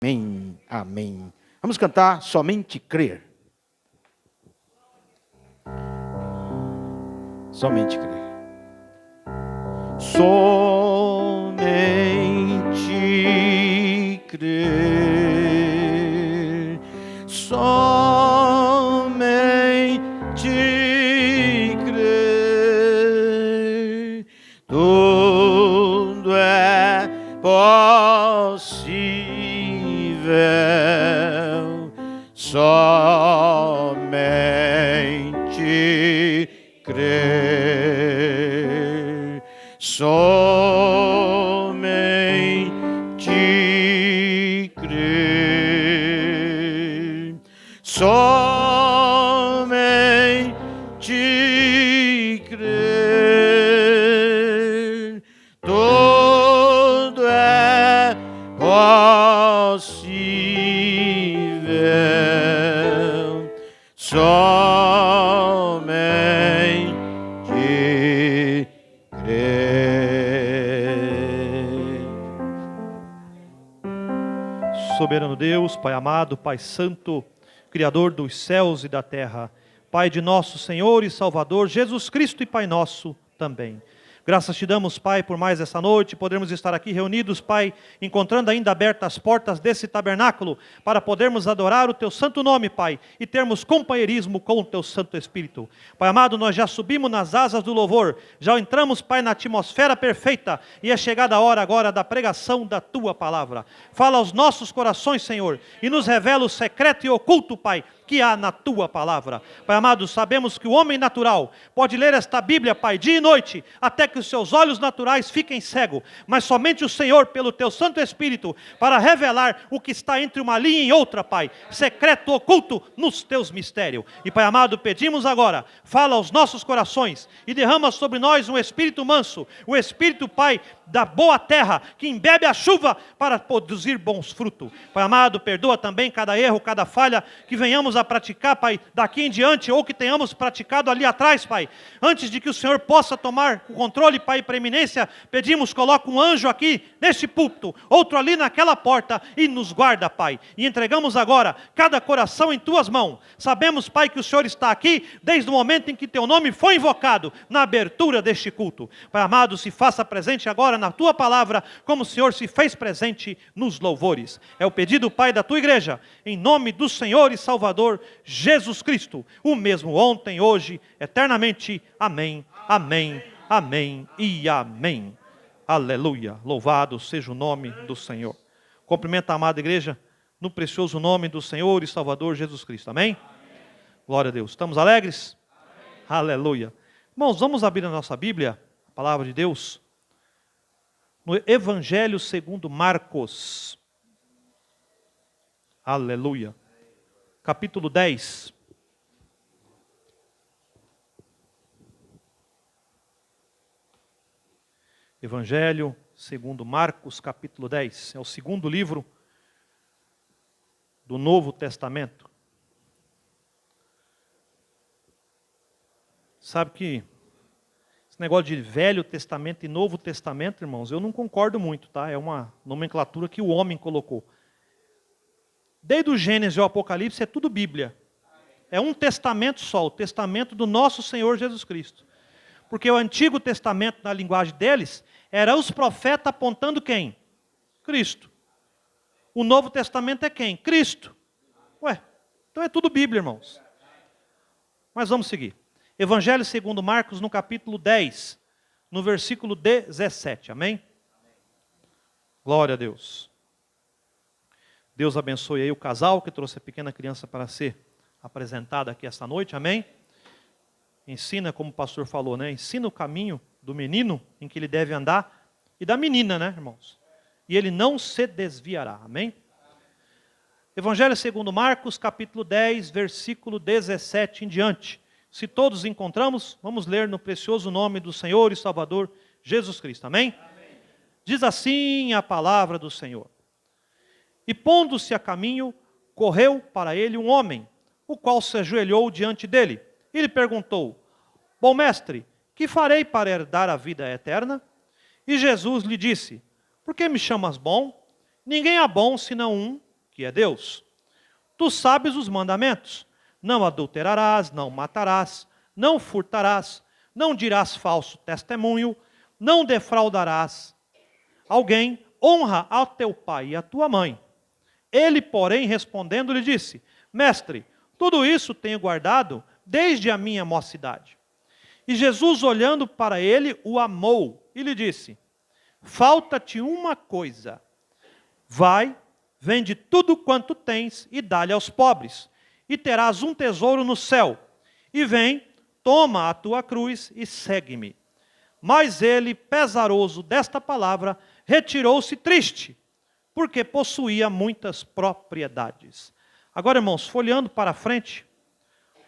Amém, amém. Vamos cantar Somente Crer. Somente crer. Somente crer. Somente crer. Tudo é possível. Somente crer, somente crer, somente crer, tudo é possível. Somente crer. Soberano Deus, Pai amado, Pai santo, Criador dos céus e da terra, Pai de nosso Senhor e Salvador, Jesus Cristo e Pai nosso também. Graças te damos, Pai, por mais essa noite, podermos estar aqui reunidos, Pai, encontrando ainda abertas as portas desse tabernáculo, para podermos adorar o Teu santo nome, Pai, e termos companheirismo com o Teu Santo Espírito. Pai amado, nós já subimos nas asas do louvor, já entramos, Pai, na atmosfera perfeita, e é chegada a hora agora da pregação da Tua palavra. Fala aos nossos corações, Senhor, e nos revela o secreto e oculto, Pai, que há na Tua palavra. Pai amado, sabemos que o homem natural pode ler esta Bíblia, Pai, dia e noite, até que os seus olhos naturais fiquem cegos, mas somente o Senhor, pelo Teu Santo Espírito, para revelar o que está entre uma linha e outra, Pai, secreto, oculto nos Teus mistérios. E Pai amado, pedimos agora, fala aos nossos corações e derrama sobre nós um Espírito manso, o Espírito, Pai, da boa terra, que embebe a chuva para produzir bons frutos. Pai amado, perdoa também cada erro, cada falha que venhamos a praticar, Pai, daqui em diante, ou que tenhamos praticado ali atrás, Pai. Antes de que o Senhor possa tomar o controle, Pai, e preeminência, pedimos, coloca um anjo aqui neste púlpito, outro ali naquela porta e nos guarda, Pai. E entregamos agora cada coração em Tuas mãos. Sabemos, Pai, que o Senhor está aqui desde o momento em que Teu nome foi invocado na abertura deste culto. Pai amado, se faça presente agora na Tua palavra, como o Senhor se fez presente nos louvores. É o pedido, Pai, da Tua igreja, em nome do Senhor e Salvador Jesus Cristo, o mesmo ontem, hoje, eternamente. Amém, amém, amém e amém. Aleluia, louvado seja o nome do Senhor. Cumprimento a amada igreja no precioso nome do Senhor e Salvador Jesus Cristo. Amém? Glória a Deus. Estamos alegres? Aleluia. Irmãos, vamos abrir a nossa Bíblia, a palavra de Deus, no Evangelho segundo Marcos. Aleluia. Capítulo 10. Evangelho segundo Marcos, capítulo 10. É o segundo livro do Novo Testamento. Sabe que esse negócio de Velho Testamento e Novo Testamento, irmãos, eu não concordo muito, tá? É uma nomenclatura que o homem colocou. Desde o Gênesis ao Apocalipse é tudo Bíblia. É um testamento só, o testamento do nosso Senhor Jesus Cristo. Porque o Antigo Testamento, na linguagem deles, era os profetas apontando quem? Cristo. O Novo Testamento é quem? Cristo. Ué, então é tudo Bíblia, irmãos. Mas vamos seguir. Evangelho segundo Marcos, no capítulo 10, no versículo 17. Amém? Glória a Deus. Deus abençoe aí o casal que trouxe a pequena criança para ser apresentada aqui esta noite. Amém? Ensina, como o pastor falou, né? Ensina o caminho do menino em que ele deve andar e da menina, né, irmãos? E ele não se desviará. Amém? Evangelho segundo Marcos, capítulo 10, versículo 17 em diante. Se todos encontramos, vamos ler no precioso nome do Senhor e Salvador Jesus Cristo. Amém? Amém. Diz assim a palavra do Senhor. E pondo-se a caminho, correu para ele um homem, o qual se ajoelhou diante dele. E lhe perguntou: Bom mestre, que farei para herdar a vida eterna? E Jesus lhe disse: Por que me chamas bom? Ninguém há bom senão um, que é Deus. Tu sabes os mandamentos: não adulterarás, não matarás, não furtarás, não dirás falso testemunho, não defraudarás alguém, honra ao teu pai e à tua mãe. Ele, porém, respondendo, lhe disse: Mestre, tudo isso tenho guardado desde a minha mocidade. E Jesus, olhando para ele, o amou e lhe disse: falta-te uma coisa. Vai, vende tudo quanto tens e dá-lhe aos pobres, e terás um tesouro no céu. E vem, toma a tua cruz e segue-me. Mas ele, pesaroso desta palavra, retirou-se triste, porque possuía muitas propriedades. Agora, irmãos, folheando para frente,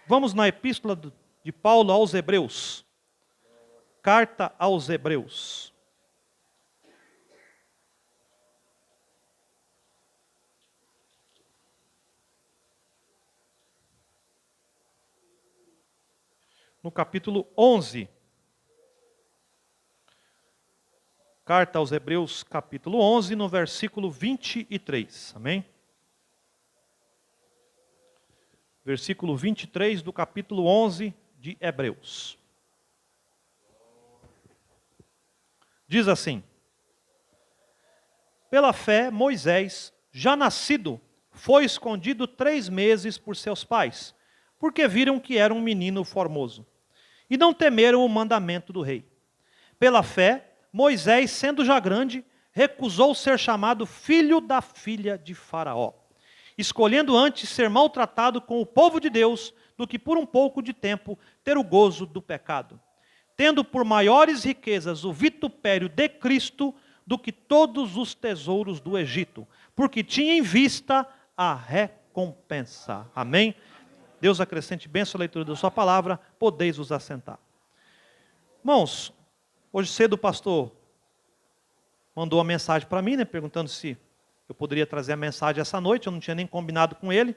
vamos na epístola de Paulo aos Hebreus. Carta aos Hebreus. No capítulo 11. Carta aos Hebreus, capítulo 11, no versículo 23. Amém? Versículo 23 do capítulo 11 de Hebreus. Diz assim: pela fé, Moisés, já nascido, foi escondido 3 meses por seus pais, porque viram que era um menino formoso, e não temeram o mandamento do rei. Pela fé, Moisés, sendo já grande, recusou ser chamado filho da filha de Faraó, escolhendo antes ser maltratado com o povo de Deus, do que por um pouco de tempo ter o gozo do pecado, tendo por maiores riquezas o vitupério de Cristo do que todos os tesouros do Egito, porque tinha em vista a recompensa. Amém? Deus acrescente bênção à leitura da sua palavra, podeis vos assentar. Irmãos, hoje cedo o pastor mandou uma mensagem para mim, perguntando se eu poderia trazer a mensagem essa noite. Eu não tinha nem combinado com ele,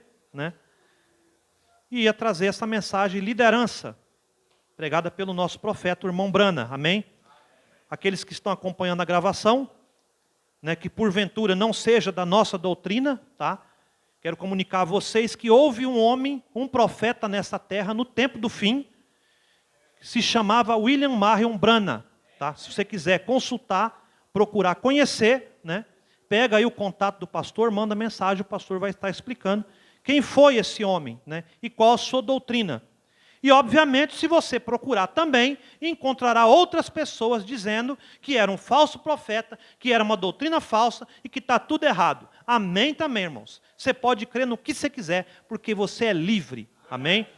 e ia trazer essa mensagem liderança, pregada pelo nosso profeta, o irmão Brana. Amém? Aqueles que estão acompanhando a gravação, que porventura não seja da nossa doutrina, tá? Quero comunicar a vocês que houve um homem, um profeta nessa terra, no tempo do fim, que se chamava William Marion Branham, tá? Se você quiser consultar, procurar conhecer, pega aí o contato do pastor, manda mensagem, o pastor vai estar explicando quem foi esse homem, e qual a sua doutrina. E, obviamente, se você procurar também, encontrará outras pessoas dizendo que era um falso profeta, que era uma doutrina falsa e que está tudo errado. Amém também, irmãos. Você pode crer no que você quiser, porque você é livre. Amém?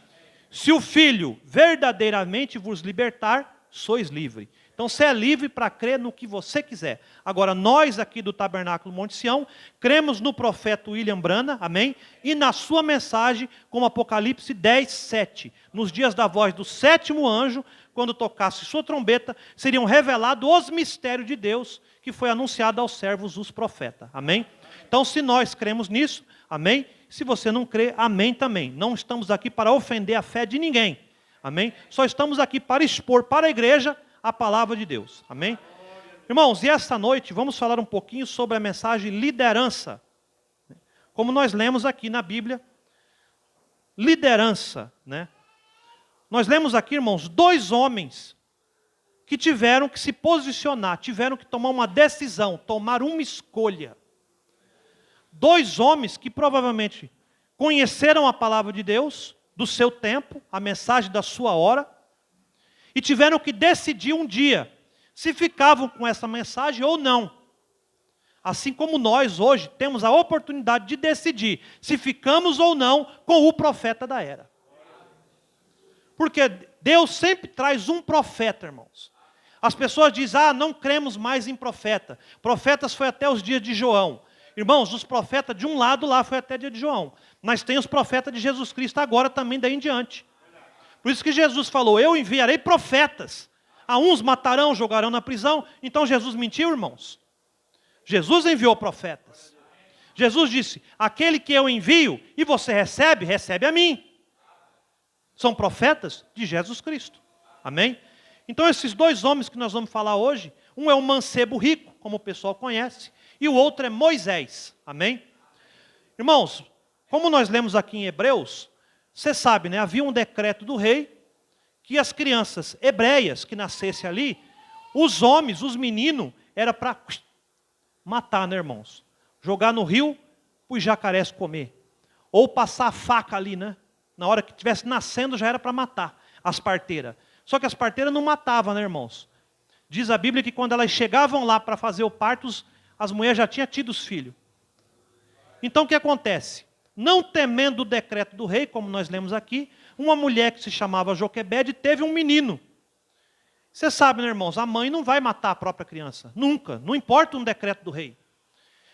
Se o Filho verdadeiramente vos libertar, sois livre. Então, você é livre para crer no que você quiser. Agora, nós aqui do Tabernáculo Monte Sião, cremos no profeta William Branham, amém? E na sua mensagem, como Apocalipse 10, 7. Nos dias da voz do 7º anjo, quando tocasse sua trombeta, seriam revelados os mistérios de Deus, que foi anunciado aos servos, os profetas. Amém? Então, se nós cremos nisso, amém? Se você não crê, amém também. Não estamos aqui para ofender a fé de ninguém. Amém? Só estamos aqui para expor para a igreja a palavra de Deus. Amém? Irmãos, e esta noite vamos falar um pouquinho sobre a mensagem liderança. Como nós lemos aqui na Bíblia, liderança, Nós lemos aqui, irmãos, 2 homens que tiveram que se posicionar, tiveram que tomar uma decisão, tomar uma escolha. 2 homens que provavelmente conheceram a palavra de Deus, do seu tempo, a mensagem da sua hora, e tiveram que decidir um dia se ficavam com essa mensagem ou não. Assim como nós hoje temos a oportunidade de decidir se ficamos ou não com o profeta da era. Porque Deus sempre traz um profeta, irmãos. As pessoas dizem, não cremos mais em profeta. Profetas foi até os dias de João. Irmãos, os profetas de um lado lá foi até o dia de João. Mas tem os profetas de Jesus Cristo agora também daí em diante. Por isso que Jesus falou, eu enviarei profetas. A uns matarão, jogarão na prisão. Então Jesus mentiu, irmãos? Jesus enviou profetas. Jesus disse, aquele que eu envio e você recebe, recebe a mim. São profetas de Jesus Cristo. Amém? Então esses 2 homens que nós vamos falar hoje, um é um mancebo rico, como o pessoal conhece, e o outro é Moisés. Amém? Irmãos, como nós lemos aqui em Hebreus, você sabe, né? Havia um decreto do rei que as crianças hebreias que nascessem ali, os homens, os meninos, era para matar, né, irmãos? Jogar no rio, para os jacarés comer. Ou passar a faca ali, né? Na hora que estivesse nascendo, já era para matar as parteiras. Só que as parteiras não matavam, né, irmãos? Diz a Bíblia que quando elas chegavam lá para fazer o parto, as mulheres já tinham tido os filhos. Então o que acontece? Não temendo o decreto do rei, como nós lemos aqui, uma mulher que se chamava Joquebede teve um menino. Você sabe, né, irmãos? A mãe não vai matar a própria criança. Nunca. Não importa um decreto do rei.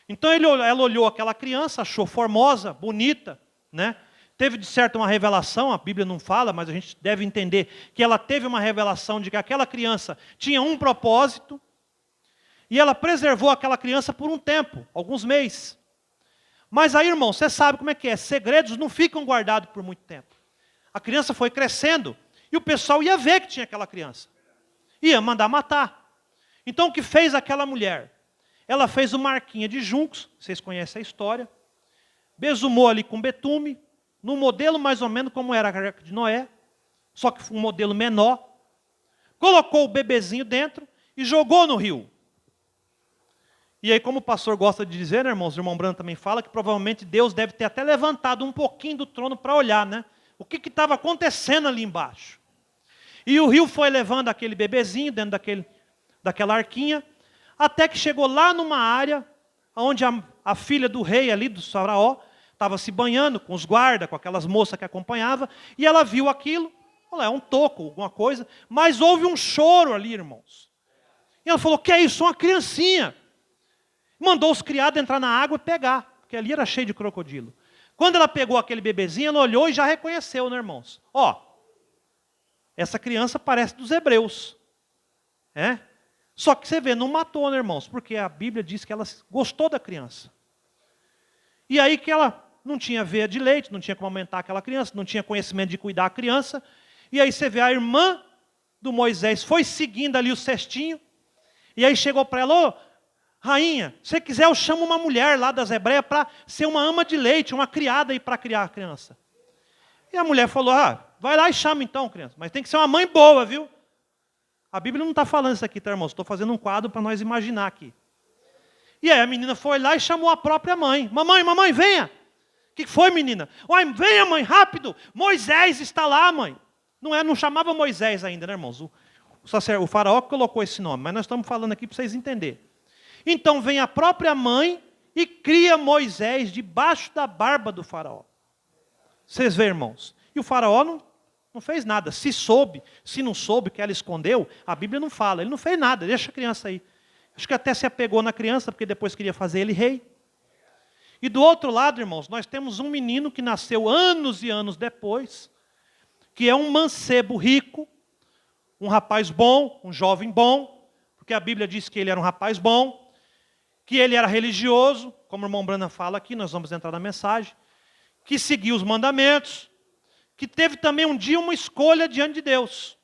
Então ela olhou aquela criança, achou formosa, bonita, né? Teve de certo uma revelação, a Bíblia não fala, mas a gente deve entender que ela teve uma revelação de que aquela criança tinha um propósito, e ela preservou aquela criança por um tempo, alguns meses. Mas aí, irmão, você sabe como é que é, segredos não ficam guardados por muito tempo. A criança foi crescendo, e o pessoal ia ver que tinha aquela criança. Ia mandar matar. Então o que fez aquela mulher? Ela fez uma arquinha de juncos, vocês conhecem a história, besumou ali com betume, num modelo mais ou menos como era a arca de Noé, só que um modelo menor, colocou o bebezinho dentro e jogou no rio. E aí, como o pastor gosta de dizer, né, irmãos, o irmão Brando também fala que provavelmente Deus deve ter até levantado um pouquinho do trono para olhar, né? O que estava acontecendo ali embaixo. E o rio foi levando aquele bebezinho dentro daquela arquinha, até que chegou lá numa área onde a filha do rei ali, do faraó, estava se banhando com os guardas, com aquelas moças que acompanhavam, e ela viu aquilo, falou, é um toco, alguma coisa, mas houve um choro ali, irmãos. E ela falou, que é isso? Uma criancinha. Mandou os criados entrar na água e pegar, porque ali era cheio de crocodilo. Quando ela pegou aquele bebezinho, ela olhou e já reconheceu, né, irmãos? Ó, essa criança parece dos hebreus. É? Só que você vê, não matou, né, irmãos? Porque a Bíblia diz que ela gostou da criança. E aí que ela não tinha veia de leite, não tinha como aumentar aquela criança, não tinha conhecimento de cuidar da criança. E aí você vê a irmã do Moisés foi seguindo ali o cestinho. E aí chegou para ela, ô, rainha, se você quiser eu chamo uma mulher lá das hebreias para ser uma ama de leite, uma criada aí para criar a criança. E a mulher falou, vai lá e chama então, criança. Mas tem que ser uma mãe boa, viu? A Bíblia não está falando isso aqui, tá, irmãos? Estou fazendo um quadro para nós imaginar aqui. E aí a menina foi lá e chamou a própria mãe. Mamãe, venha. O que foi, menina? Uai, venha, mãe, rápido. Moisés está lá, mãe. Não chamava Moisés ainda, né, irmãos? O faraó que colocou esse nome. Mas nós estamos falando aqui para vocês entenderem. Então vem a própria mãe e cria Moisés debaixo da barba do faraó. Vocês veem, irmãos? E o faraó não fez nada. Se soube, se não soube que ela escondeu, a Bíblia não fala. Ele não fez nada, deixa a criança aí. Acho que até se apegou na criança, porque depois queria fazer ele rei. E do outro lado, irmãos, nós temos um menino que nasceu anos e anos depois, que é um mancebo rico, um rapaz bom, um jovem bom, porque a Bíblia diz que ele era um rapaz bom, que ele era religioso, como o irmão Brana fala aqui, nós vamos entrar na mensagem, que seguiu os mandamentos, que teve também um dia uma escolha diante de Deus.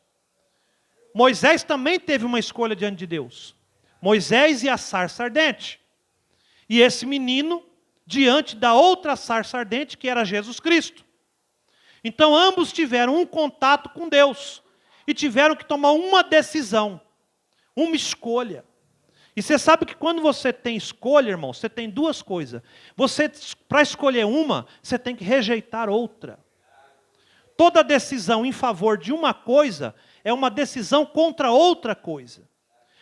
Moisés também teve uma escolha diante de Deus. Moisés e a sarça ardente. E esse menino, diante da outra sarça ardente, que era Jesus Cristo. Então ambos tiveram um contato com Deus. E tiveram que tomar uma decisão. Uma escolha. E você sabe que quando você tem escolha, irmão, você tem duas coisas. Para escolher uma, você tem que rejeitar outra. Toda decisão em favor de uma coisa é uma decisão contra outra coisa.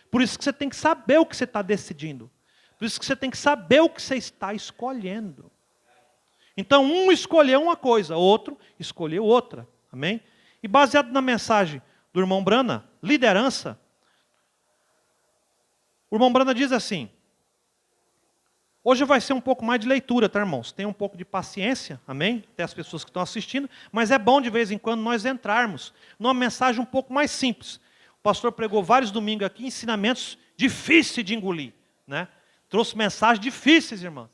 Por isso que você tem que saber o que você está decidindo. Por isso que você tem que saber o que você está escolhendo. Então, um escolheu uma coisa, outro escolheu outra. Amém? E baseado na mensagem do irmão Brana, liderança, o irmão Brana diz assim, hoje vai ser um pouco mais de leitura, tá, irmãos? Tenha um pouco de paciência, amém? Até as pessoas que estão assistindo, mas é bom de vez em quando nós entrarmos numa mensagem um pouco mais simples. O pastor pregou vários domingos aqui, ensinamentos difíceis de engolir, né? Trouxe mensagens difíceis, irmãos.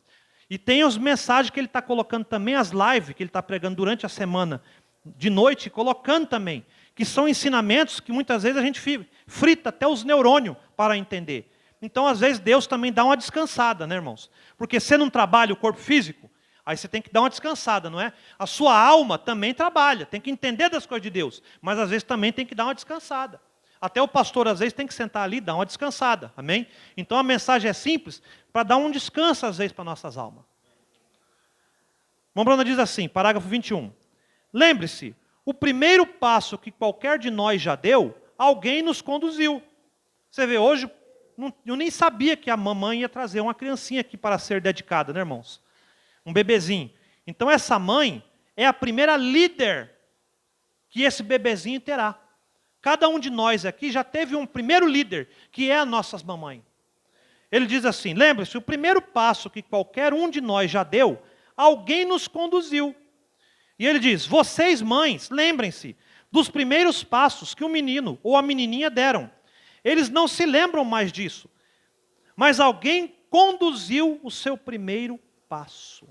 E tem as mensagens que ele está colocando também, as lives que ele está pregando durante a semana, de noite, colocando também, que são ensinamentos que muitas vezes a gente frita até os neurônios para entender. Então, às vezes, Deus também dá uma descansada, né, irmãos? Porque você não trabalha o corpo físico, Aí você tem que dar uma descansada, não é? A sua alma também trabalha, tem que entender das coisas de Deus, mas às vezes também tem que dar uma descansada. Até o pastor às vezes tem que sentar ali e dar uma descansada, amém? Então a mensagem é simples, para dar um descanso às vezes para nossas almas. Bruna diz assim, parágrafo 21. Lembre-se, o primeiro passo que qualquer de nós já deu, alguém nos conduziu. Você vê, hoje, eu nem sabia que a mamãe ia trazer uma criancinha aqui para ser dedicada, né, irmãos? Um bebezinho. Então essa mãe é a primeira líder que esse bebezinho terá. Cada um de nós aqui já teve um primeiro líder, que é a nossa mamãe. Ele diz assim, lembre-se, o primeiro passo que qualquer um de nós já deu, alguém nos conduziu. E ele diz, vocês mães, lembrem-se dos primeiros passos que o menino ou a menininha deram. Eles não se lembram mais disso. Mas alguém conduziu o seu primeiro passo.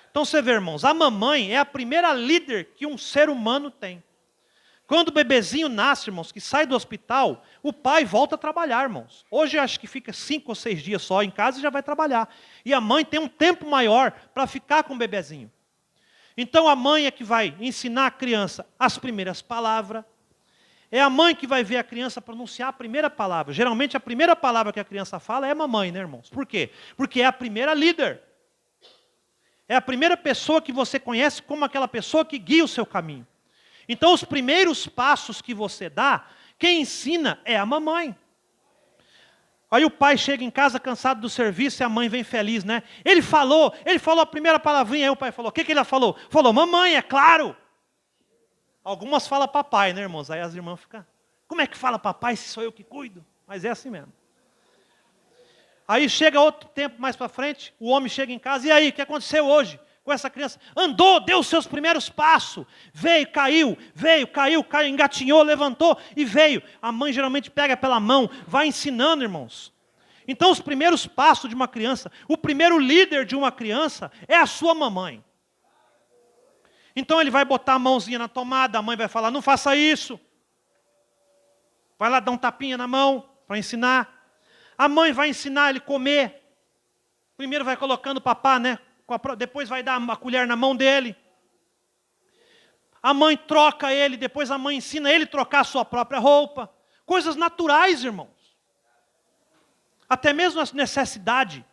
Então você vê, irmãos, a mamãe é a primeira líder que um ser humano tem. Quando o bebezinho nasce, irmãos, que sai do hospital, o pai volta a trabalhar, irmãos. Hoje acho que fica 5 ou 6 dias só em casa e já vai trabalhar. E a mãe tem um tempo maior para ficar com o bebezinho. Então a mãe é que vai ensinar a criança as primeiras palavras. É a mãe que vai ver a criança pronunciar a primeira palavra. Geralmente a primeira palavra que a criança fala é mamãe, né, irmãos? Por quê? Porque é a primeira líder. É a primeira pessoa que você conhece como aquela pessoa que guia o seu caminho. Então, os primeiros passos que você dá, quem ensina é a mamãe. Aí o pai chega em casa cansado do serviço e a mãe vem feliz, né? Ele falou a primeira palavrinha, aí o pai falou, o que ele falou? Falou, mamãe, é claro. Algumas falam papai, né, irmãos? Aí as irmãs ficam, como é que fala papai se sou eu que cuido? Mas é assim mesmo. Aí chega outro tempo mais para frente, o homem chega em casa, e aí, o que aconteceu hoje com essa criança? Andou, deu os seus primeiros passos, veio, caiu, engatinhou, levantou e veio. A mãe geralmente pega pela mão, vai ensinando, irmãos. Então os primeiros passos de uma criança, o primeiro líder de uma criança é a sua mamãe. Então ele vai botar a mãozinha na tomada, a mãe vai falar, não faça isso. Vai lá dar um tapinha na mão para ensinar. A mãe vai ensinar ele a comer. Primeiro vai colocando o papá, né? Depois vai dar uma colher na mão dele. A mãe troca ele, depois a mãe ensina ele a trocar a sua própria roupa. Coisas naturais, irmãos. Até mesmo a necessidade.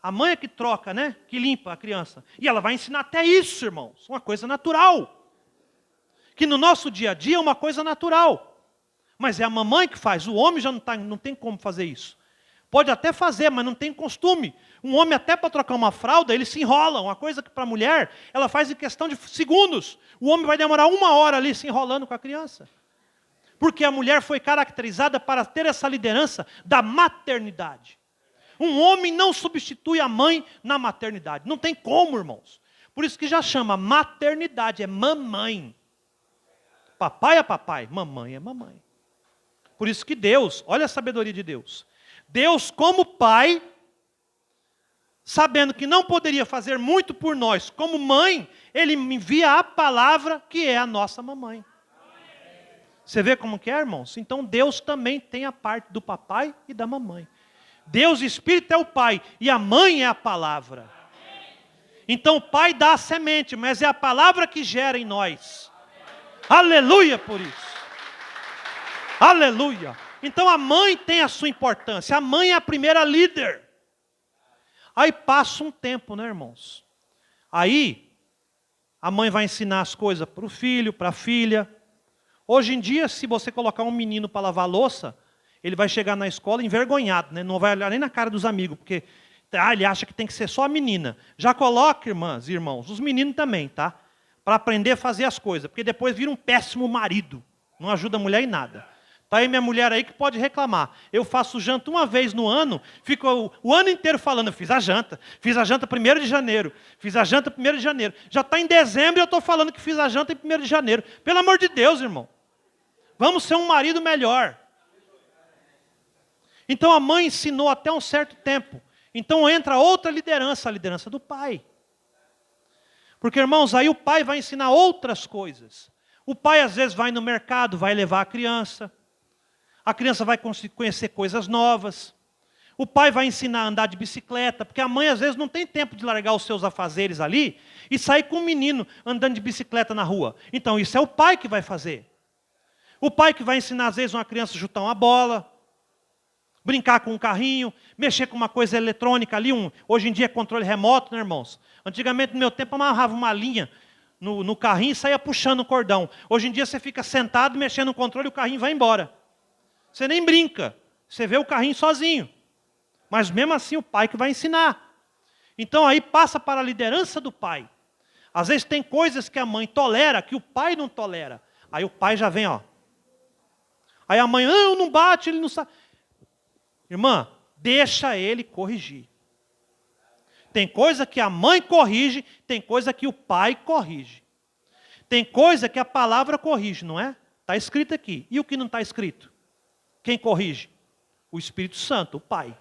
A mãe é que troca, né? Que limpa a criança. E ela vai ensinar até isso, irmãos. Uma coisa natural. Que no nosso dia a dia é uma coisa natural. Mas é a mamãe que faz. O homem já não tem como fazer isso. Pode até fazer, mas não tem costume. Um homem até para trocar uma fralda, ele se enrola. Uma coisa que para a mulher, ela faz em questão de segundos. O homem vai demorar 1 hora ali se enrolando com a criança. Porque a mulher foi caracterizada para ter essa liderança da maternidade. Um homem não substitui a mãe na maternidade. Não tem como, irmãos. Por isso que já chama maternidade, é mamãe. Papai é papai, mamãe é mamãe. Por isso que Deus, olha a sabedoria de Deus. Deus, como pai, sabendo que não poderia fazer muito por nós, como mãe, ele envia a palavra que é a nossa mamãe. Você vê como que é, irmãos? Então Deus também tem a parte do papai e da mamãe. Deus, Espírito, é o pai e a mãe é a palavra. Então o pai dá a semente, mas é a palavra que gera em nós. Aleluia por isso. Aleluia. Então a mãe tem a sua importância. A mãe é a primeira líder. Aí passa um tempo, né, irmãos? Aí a mãe vai ensinar as coisas para o filho, para a filha. Hoje em dia, se você colocar um menino para lavar louça, ele vai chegar na escola envergonhado, né? Não vai olhar nem na cara dos amigos, porque ele acha que tem que ser só a menina. Já coloca, irmãs e irmãos, os meninos também, tá? Para aprender a fazer as coisas, porque depois vira um péssimo marido. Não ajuda a mulher em nada. Está aí minha mulher aí que pode reclamar. Eu faço janta uma vez no ano, fico o ano inteiro falando, eu fiz a janta 1º de janeiro, fiz a janta 1º de janeiro. Já está em dezembro e eu estou falando que fiz a janta em 1º de janeiro. Pelo amor de Deus, irmão. Vamos ser um marido melhor. Então a mãe ensinou até um certo tempo. Então entra outra liderança, a liderança do pai. Porque, irmãos, aí o pai vai ensinar outras coisas. O pai às vezes vai no mercado, vai levar a criança vai conhecer coisas novas. O pai vai ensinar a andar de bicicleta, porque a mãe às vezes não tem tempo de largar os seus afazeres ali e sair com o menino andando de bicicleta na rua. Então isso é o pai que vai fazer. O pai que vai ensinar às vezes uma criança a chutar uma bola, brincar com um carrinho, mexer com uma coisa eletrônica ali, hoje em dia é controle remoto, né, irmãos? Antigamente, no meu tempo, amarrava uma linha no carrinho e saía puxando o cordão. Hoje em dia você fica sentado, mexendo no controle e o carrinho vai embora. Você nem brinca, você vê o carrinho sozinho. Mas mesmo assim o pai que vai ensinar. Então aí passa para a liderança do pai. Às vezes tem coisas que a mãe tolera, que o pai não tolera. Aí o pai já vem, ó. Aí a mãe, não bate, ele não sabe. Irmã, deixa ele corrigir. Tem coisa que a mãe corrige, tem coisa que o pai corrige. Tem coisa que a palavra corrige, não é? Está escrito aqui. E o que não está escrito? Quem corrige? O Espírito Santo, o Pai.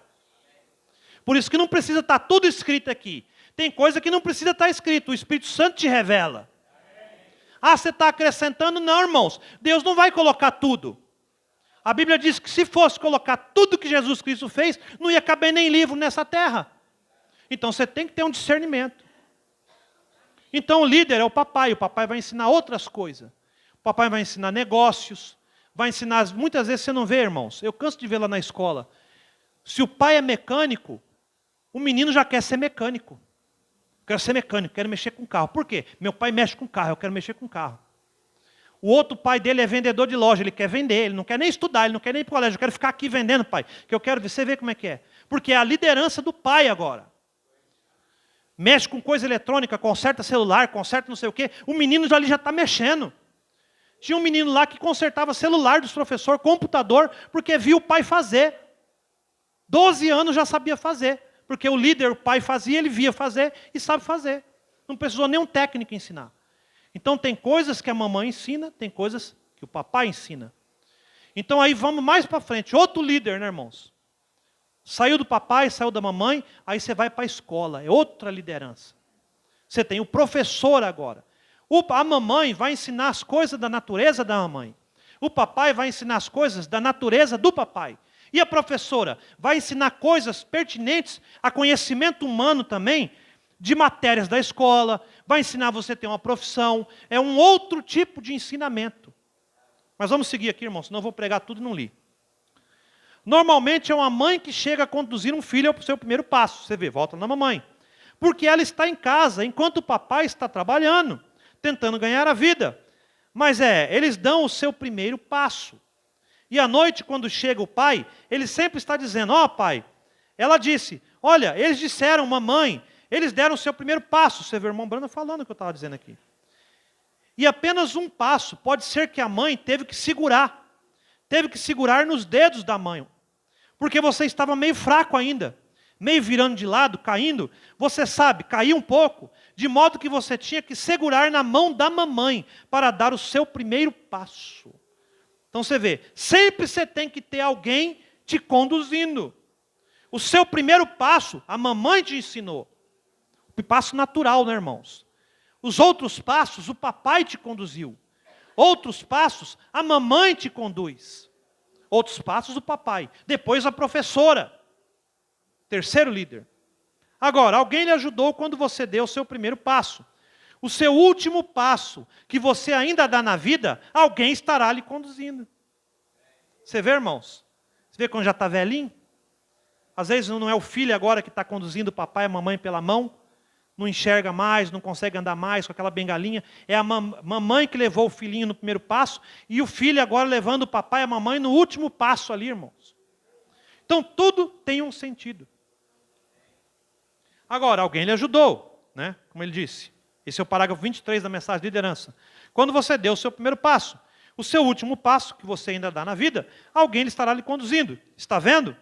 Por isso que não precisa estar tudo escrito aqui. Tem coisa que não precisa estar escrito, o Espírito Santo te revela. Ah, você está acrescentando? Não, irmãos. Deus não vai colocar tudo. A Bíblia diz que se fosse colocar tudo que Jesus Cristo fez, não ia caber nem livro nessa terra. Então você tem que ter um discernimento. Então o líder é o papai vai ensinar outras coisas. O papai vai ensinar negócios, vai ensinar, muitas vezes você não vê, irmãos, eu canso de ver lá na escola. Se o pai é mecânico, o menino já quer ser mecânico. Quero ser mecânico, quero mexer com carro. Por quê? Meu pai mexe com carro, eu quero mexer com carro. O outro pai dele é vendedor de loja, ele quer vender, ele não quer nem estudar, ele não quer nem ir para o colégio, eu quero ficar aqui vendendo, pai, que eu quero ver, você vê como é que é. Porque é a liderança do pai agora. Mexe com coisa eletrônica, conserta celular, conserta não sei o quê, o menino já ali já está mexendo. Tinha um menino lá que consertava celular dos professores, computador, porque viu o pai fazer. 12 anos já sabia fazer. Porque o líder, o pai fazia, ele via fazer e sabe fazer. Não precisou nem um técnico ensinar. Então tem coisas que a mamãe ensina, tem coisas que o papai ensina. Então aí vamos mais para frente. Outro líder, né, irmãos? Saiu do papai, saiu da mamãe, aí você vai para a escola. É outra liderança. Você tem o professor agora. A mamãe vai ensinar as coisas da natureza da mamãe. O papai vai ensinar as coisas da natureza do papai. E a professora vai ensinar coisas pertinentes a conhecimento humano também, de matérias da escola, vai ensinar você a ter uma profissão. É um outro tipo de ensinamento. Mas vamos seguir aqui, irmãos, senão eu vou pregar tudo e não li. Normalmente é uma mãe que chega a conduzir um filho ao seu primeiro passo. Você vê, volta na mamãe. Porque ela está em casa, enquanto o papai está trabalhando, tentando ganhar a vida. Mas eles dão o seu primeiro passo. E à noite, quando chega o pai, ele sempre está dizendo, pai, ela disse, olha, eles disseram, mamãe, eles deram o seu primeiro passo. Você vê o irmão Brando falando o que eu estava dizendo aqui. E apenas um passo, pode ser que a mãe teve que segurar nos dedos da mãe, porque você estava meio fraco ainda, meio virando de lado, caindo, você sabe, caiu um pouco, de modo que você tinha que segurar na mão da mamãe para dar o seu primeiro passo. Então você vê, sempre você tem que ter alguém te conduzindo. O seu primeiro passo, a mamãe te ensinou. O passo natural, né, irmãos? Os outros passos, o papai te conduziu. Outros passos, a mamãe te conduz. Outros passos, o papai. Depois a professora. Terceiro líder. Agora, alguém lhe ajudou quando você deu o seu primeiro passo. O seu último passo, que você ainda dá na vida, alguém estará lhe conduzindo. Você vê, irmãos? Você vê quando já está velhinho? Às vezes não é o filho agora que está conduzindo o papai e a mamãe pela mão, não enxerga mais, não consegue andar mais com aquela bengalinha. É a mamãe que levou o filhinho no primeiro passo e o filho agora levando o papai e a mamãe no último passo ali, irmãos. Então tudo tem um sentido. Agora, alguém lhe ajudou, né? Como ele disse. Esse é o parágrafo 23 da mensagem de liderança. Quando você deu o seu primeiro passo, o seu último passo, que você ainda dá na vida, alguém estará lhe conduzindo. Está vendo?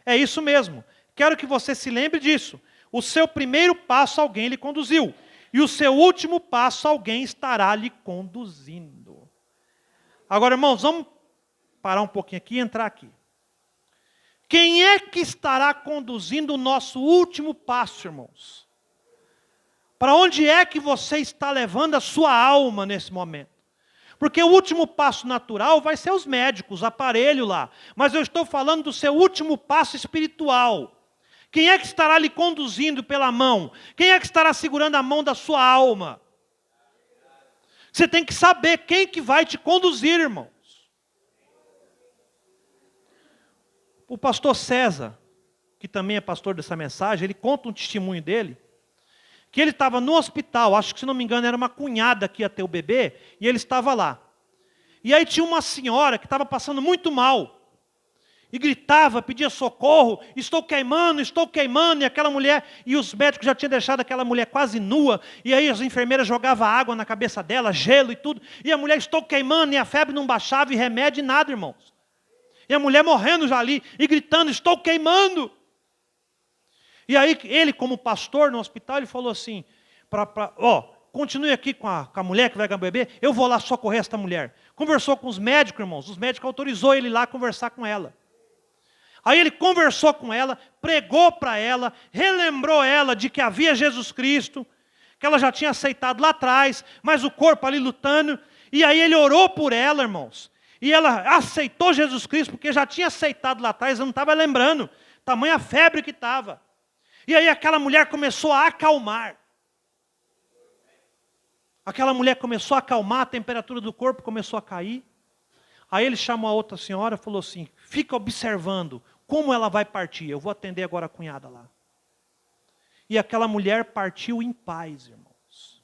É isso mesmo. Quero que você se lembre disso. O seu primeiro passo alguém lhe conduziu. E o seu último passo alguém estará lhe conduzindo. Agora, irmãos, vamos parar um pouquinho aqui e entrar aqui. Quem é que estará conduzindo o nosso último passo, irmãos? Para onde é que você está levando a sua alma nesse momento? Porque o último passo natural vai ser os médicos, o aparelho lá. Mas eu estou falando do seu último passo espiritual. Quem é que estará lhe conduzindo pela mão? Quem é que estará segurando a mão da sua alma? Você tem que saber quem que vai te conduzir, irmãos. O pastor César, que também é pastor dessa mensagem, ele conta um testemunho dele, que ele estava no hospital, acho que se não me engano era uma cunhada que ia ter o bebê, e ele estava lá. E aí tinha uma senhora que estava passando muito mal, e gritava, pedia socorro, estou queimando, e aquela mulher, e os médicos já tinham deixado aquela mulher quase nua, e aí as enfermeiras jogavam água na cabeça dela, gelo e tudo, e a mulher, estou queimando, e a febre não baixava, e remédio e nada, irmãos. E a mulher morrendo já ali, e gritando, estou queimando. E aí ele, como pastor no hospital, ele falou assim, continue aqui com a mulher que vai ganhar o bebê, eu vou lá socorrer esta mulher. Conversou com os médicos, irmãos, os médicos autorizou ele lá a conversar com ela. Aí ele conversou com ela, pregou para ela, relembrou ela de que havia Jesus Cristo, que ela já tinha aceitado lá atrás, mas o corpo ali lutando. E aí ele orou por ela, irmãos. E ela aceitou Jesus Cristo, porque já tinha aceitado lá atrás, eu não estava lembrando. Tamanha febre que estava. E aí aquela mulher começou a acalmar. Aquela mulher começou a acalmar, a temperatura do corpo começou a cair. Aí ele chamou a outra senhora e falou assim, fica observando como ela vai partir. Eu vou atender agora a cunhada lá. E aquela mulher partiu em paz, irmãos.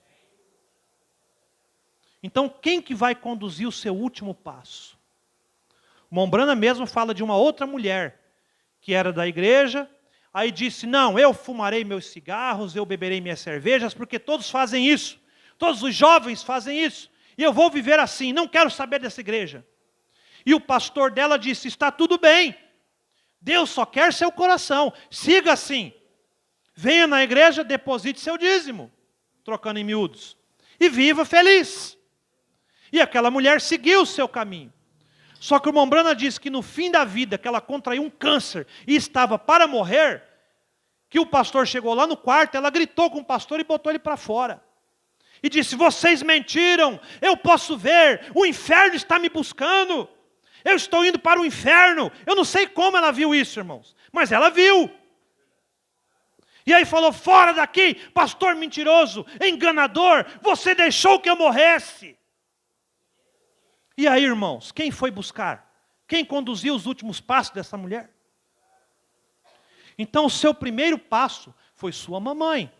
Então, quem que vai conduzir o seu último passo? O Mombrana mesmo fala de uma outra mulher, que era da igreja, aí disse, não, eu fumarei meus cigarros, eu beberei minhas cervejas, porque todos fazem isso. Todos os jovens fazem isso. E eu vou viver assim, não quero saber dessa igreja. E o pastor dela disse, está tudo bem. Deus só quer seu coração. Siga assim. Venha na igreja, deposite seu dízimo. Trocando em miúdos. E viva feliz. E aquela mulher seguiu o seu caminho. Só que o Mombrana diz que no fim da vida, que ela contraiu um câncer e estava para morrer, que o pastor chegou lá no quarto, ela gritou com o pastor e botou ele para fora. E disse, vocês mentiram, eu posso ver, o inferno está me buscando. Eu estou indo para o inferno. Eu não sei como ela viu isso, irmãos. Mas ela viu. E aí falou, fora daqui, pastor mentiroso, enganador. Você deixou que eu morresse. E aí, irmãos, quem foi buscar? Quem conduziu os últimos passos dessa mulher? Então, o seu primeiro passo foi sua mamãe.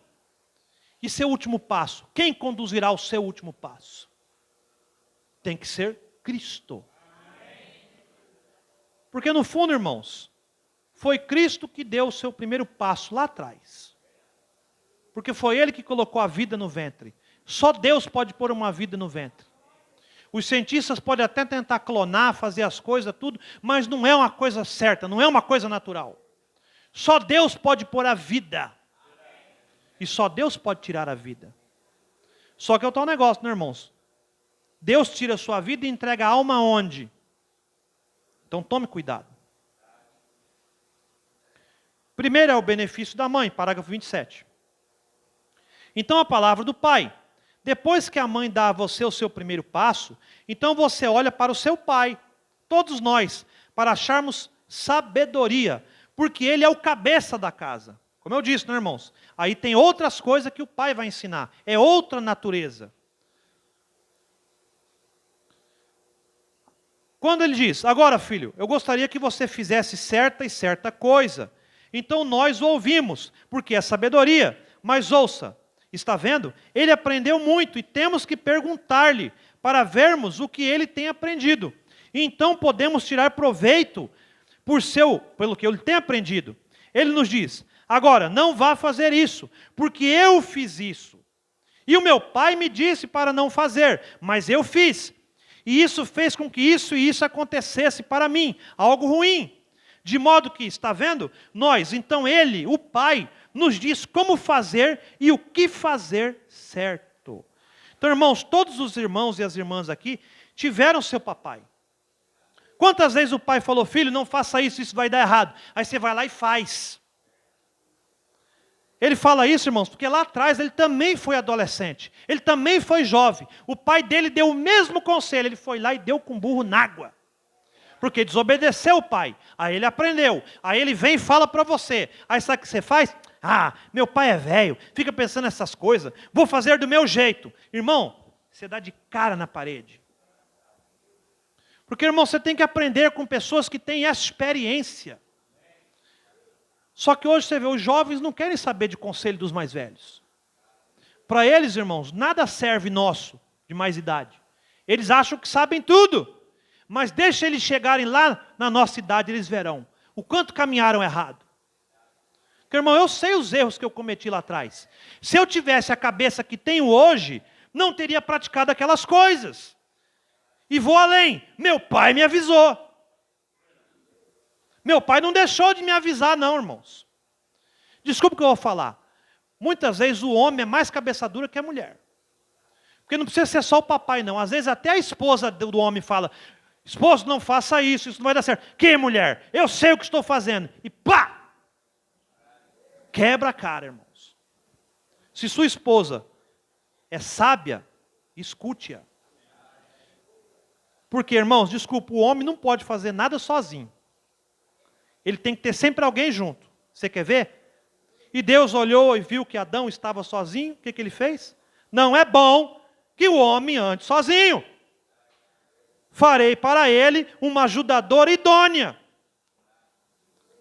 E seu último passo? Quem conduzirá o seu último passo? Tem que ser Cristo. Porque no fundo, irmãos, foi Cristo que deu o seu primeiro passo lá atrás. Porque foi Ele que colocou a vida no ventre. Só Deus pode pôr uma vida no ventre. Os cientistas podem até tentar clonar, fazer as coisas, tudo, mas não é uma coisa certa, não é uma coisa natural. Só Deus pode pôr a vida. E só Deus pode tirar a vida. Só que é o tal negócio, né, irmãos? Deus tira a sua vida e entrega a alma aonde? Então tome cuidado. Primeiro é o benefício da mãe, parágrafo 27. Então a palavra do pai. Depois que a mãe dá a você o seu primeiro passo, então você olha para o seu pai, todos nós, para acharmos sabedoria, porque ele é o cabeça da casa. Como eu disse, né, irmãos? Aí tem outras coisas que o pai vai ensinar, é outra natureza. Quando ele diz, agora filho, eu gostaria que você fizesse certa e certa coisa. Então nós o ouvimos, porque é sabedoria. Mas ouça, está vendo? Ele aprendeu muito e temos que perguntar-lhe para vermos o que ele tem aprendido. E então podemos tirar proveito pelo que ele tem aprendido. Ele nos diz, agora não vá fazer isso, porque eu fiz isso. E o meu pai me disse para não fazer, mas eu fiz. E isso fez com que isso e isso acontecesse para mim, algo ruim. De modo que, está vendo? Nós, então ele, o pai, nos diz como fazer e o que fazer certo. Então, irmãos, todos os irmãos e as irmãs aqui tiveram seu papai. Quantas vezes o pai falou, filho, não faça isso, isso vai dar errado. Aí você vai lá e faz. Ele fala isso, irmãos, porque lá atrás ele também foi adolescente. Ele também foi jovem. O pai dele deu o mesmo conselho. Ele foi lá e deu com burro na água. Porque desobedeceu o pai. Aí ele aprendeu. Aí ele vem e fala para você. Aí sabe o que você faz? Ah, meu pai é velho. Fica pensando nessas coisas. Vou fazer do meu jeito. Irmão, você dá de cara na parede. Porque, irmão, você tem que aprender com pessoas que têm experiência. Só que hoje você vê, os jovens não querem saber de conselho dos mais velhos. Para eles, irmãos, nada serve nosso, de mais idade. Eles acham que sabem tudo. Mas deixa eles chegarem lá na nossa idade, eles verão o quanto caminharam errado. Porque, irmão, eu sei os erros que eu cometi lá atrás. Se eu tivesse a cabeça que tenho hoje, não teria praticado aquelas coisas. E vou além. Meu pai me avisou. Meu pai não deixou de me avisar, não, irmãos. Desculpa o que eu vou falar. Muitas vezes o homem é mais cabeça dura que a mulher. Porque não precisa ser só o papai, não. Às vezes até a esposa do homem fala: esposo, não faça isso, isso não vai dar certo. Que mulher? Eu sei o que estou fazendo. E pá! Quebra a cara, irmãos. Se sua esposa é sábia, escute-a. Porque, irmãos, desculpa, o homem não pode fazer nada sozinho. Ele tem que ter sempre alguém junto. Você quer ver? E Deus olhou e viu que Adão estava sozinho. O que ele fez? Não é bom que o homem ande sozinho. Farei para ele uma ajudadora idônea.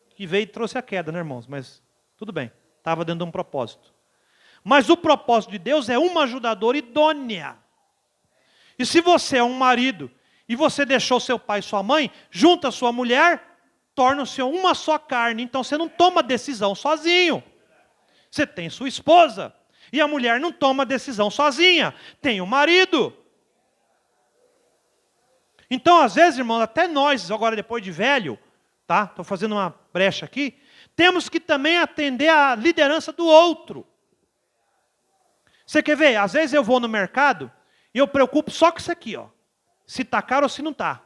Que veio e trouxe a queda, né, irmãos? Mas tudo bem, estava dentro de um propósito. Mas o propósito de Deus é uma ajudadora idônea. E se você é um marido e você deixou seu pai e sua mãe, junta a sua mulher, tornam-se uma só carne. Então você não toma decisão sozinho. Você tem sua esposa. E a mulher não toma decisão sozinha. Tem o marido. Então, às vezes, irmão, até nós, agora depois de velho, tá? Estou fazendo uma brecha aqui. Temos que também atender à liderança do outro. Você quer ver? Às vezes eu vou no mercado e eu preocupo só com isso aqui, ó. Se está caro ou se não está.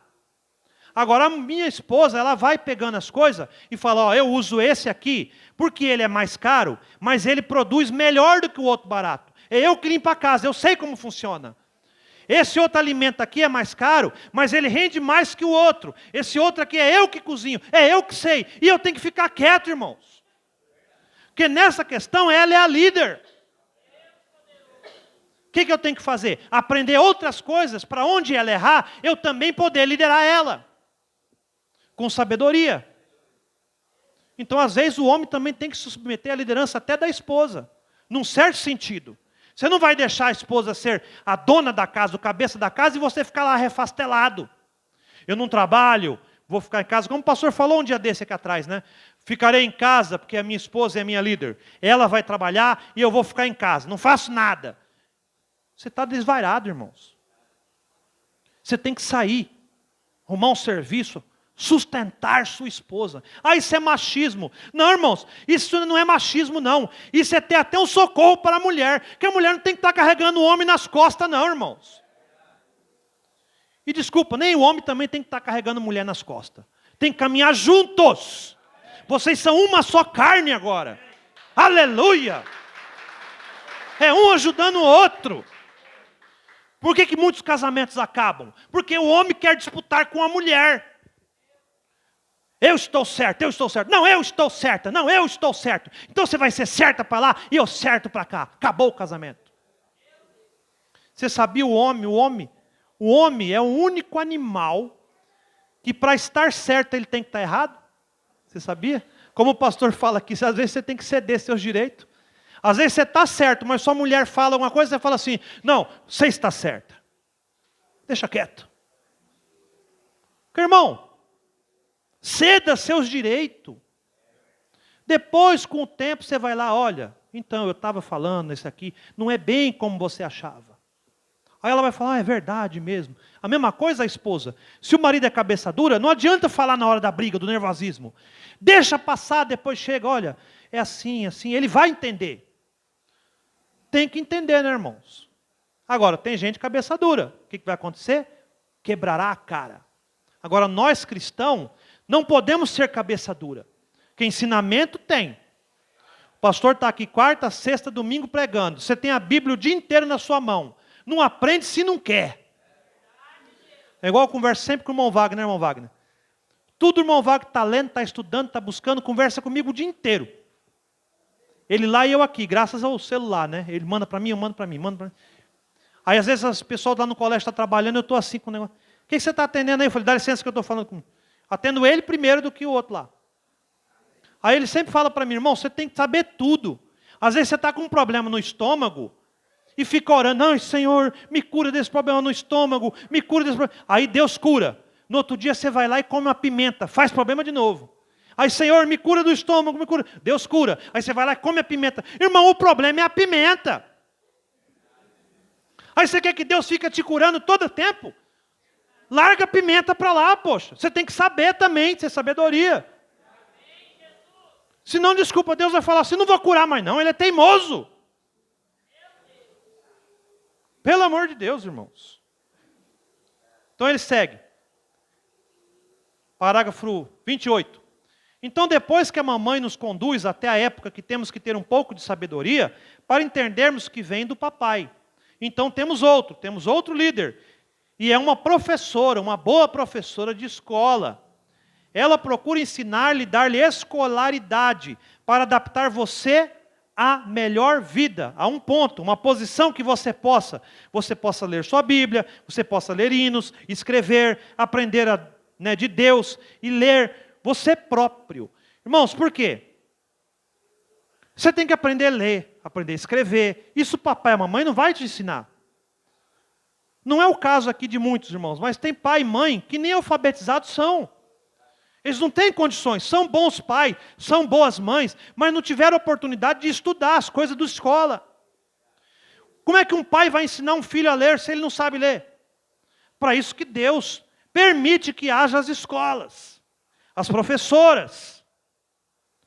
Agora, a minha esposa, ela vai pegando as coisas e fala: ó, eu uso esse aqui porque ele é mais caro, mas ele produz melhor do que o outro barato. É eu que limpo a casa, eu sei como funciona. Esse outro alimento aqui é mais caro, mas ele rende mais que o outro. Esse outro aqui é eu que cozinho, é eu que sei. E eu tenho que ficar quieto, irmãos. Porque nessa questão, ela é a líder. O que eu tenho que fazer? Aprender outras coisas para onde ela errar, eu também poder liderar ela. Com sabedoria. Então, às vezes, o homem também tem que se submeter à liderança até da esposa. Num certo sentido. Você não vai deixar a esposa ser a dona da casa, o cabeça da casa, e você ficar lá refastelado. Eu não trabalho, vou ficar em casa. Como o pastor falou um dia desse aqui atrás, né? Ficarei em casa porque a minha esposa é a minha líder. Ela vai trabalhar e eu vou ficar em casa. Não faço nada. Você está desvairado, irmãos. Você tem que sair, arrumar um serviço, sustentar sua esposa. Ah, isso é machismo. Não, irmãos, isso não é machismo, não. Isso é ter até um socorro para a mulher. Que a mulher não tem que estar carregando o homem nas costas, não, irmãos. E desculpa, nem o homem também tem que estar carregando a mulher nas costas. Tem que caminhar juntos. Vocês são uma só carne agora. Aleluia! É um ajudando o outro. Por que muitos casamentos acabam? Porque o homem quer disputar com a mulher. Eu estou certo, eu estou certo. Não, eu estou certa. Não, eu estou certo. Então você vai ser certa para lá e eu certo para cá. Acabou o casamento. Você sabia o homem é o único animal que para estar certo ele tem que estar errado? Você sabia? Como o pastor fala aqui, às vezes você tem que ceder seus direitos. Às vezes você está certo, mas sua mulher fala uma coisa e você fala assim: não, você está certa. Deixa quieto. Porque, irmão, ceda seus direitos. Depois, com o tempo, você vai lá: olha, então eu estava falando isso aqui, não é bem como você achava. Aí ela vai falar: é verdade mesmo. A mesma coisa a esposa. Se o marido é cabeça dura, não adianta falar na hora da briga, do nervosismo. Deixa passar, depois chega: olha, é assim, assim. Ele vai entender. Tem que entender, né, irmãos? Agora, tem gente cabeça dura. O que vai acontecer? Quebrará a cara. Agora, nós cristãos não podemos ser cabeça dura. Que ensinamento tem. pastor está aqui quarta, sexta, domingo pregando. Você tem a Bíblia o dia inteiro na sua mão. Não aprende se não quer. É igual eu converso sempre com o irmão Wagner, irmão Wagner. Tudo o irmão Wagner está lendo, está estudando, está buscando, conversa comigo o dia inteiro. Ele lá e eu aqui, graças ao celular, né? Ele manda para mim, eu mando para mim, manda para mim. Aí às vezes as pessoas lá no colégio estão trabalhando, eu estou assim com o negócio. O que você está atendendo aí? Eu falei, dá licença que eu estou falando com... Atendo ele primeiro do que o outro lá. Aí ele sempre fala para mim, irmão, você tem que saber tudo. Às vezes você está com um problema no estômago e fica orando, não, Senhor, me cura desse problema no estômago, me cura desse problema. Aí Deus cura. No outro dia você vai lá e come uma pimenta, faz problema de novo. Aí, Senhor, me cura do estômago, me cura. Deus cura. Aí você vai lá e come a pimenta. Irmão, o problema é a pimenta. Aí você quer que Deus fique te curando todo o tempo? Larga a pimenta para lá, poxa. Você tem que saber também, ter sabedoria. Senão, desculpa, Deus vai falar assim, não vou curar mais não, ele é teimoso. Pelo amor de Deus, irmãos. Então ele segue. Parágrafo 28. Então, depois que a mamãe nos conduz até a época que temos que ter um pouco de sabedoria, para entendermos que vem do papai. Então temos outro líder. E é uma professora, uma boa professora de escola. Ela procura ensinar-lhe, dar-lhe escolaridade, para adaptar você à melhor vida, a um ponto, uma posição que você possa ler sua Bíblia, você possa ler hinos, escrever, aprender de Deus e ler você próprio. Irmãos, por quê? Você tem que aprender a ler, aprender a escrever. Isso o papai e a mamãe não vai te ensinar. Não é o caso aqui de muitos irmãos, mas tem pai e mãe que nem alfabetizados são. Eles não têm condições, são bons pais, são boas mães, mas não tiveram oportunidade de estudar as coisas da escola. Como é que um pai vai ensinar um filho a ler se ele não sabe ler? Para isso que Deus permite que haja as escolas, as professoras.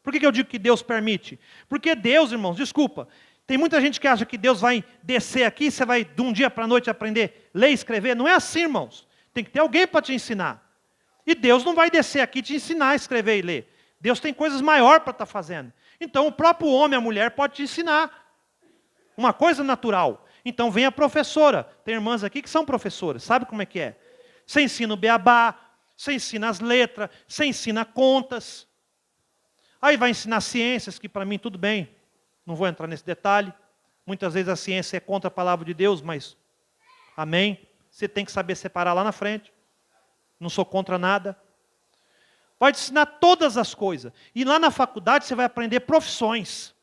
Por que eu digo que Deus permite? Porque Deus, irmãos, desculpa, tem muita gente que acha que Deus vai descer aqui, você vai de um dia para a noite aprender a ler e escrever. Não é assim, irmãos. Tem que ter alguém para te ensinar. E Deus não vai descer aqui te ensinar a escrever e ler. Deus tem coisas maiores para estar fazendo. Então o próprio homem, a mulher, pode te ensinar. Uma coisa natural. Então vem a professora. Tem irmãs aqui que são professoras. Sabe como é que é? Você ensina o beabá, você ensina as letras, você ensina contas. Aí vai ensinar ciências, que para mim tudo bem. Não vou entrar nesse detalhe. Muitas vezes a ciência é contra a palavra de Deus, mas amém. Você tem que saber separar lá na frente. Não sou contra nada. Vai te ensinar todas as coisas. E lá na faculdade você vai aprender profissões.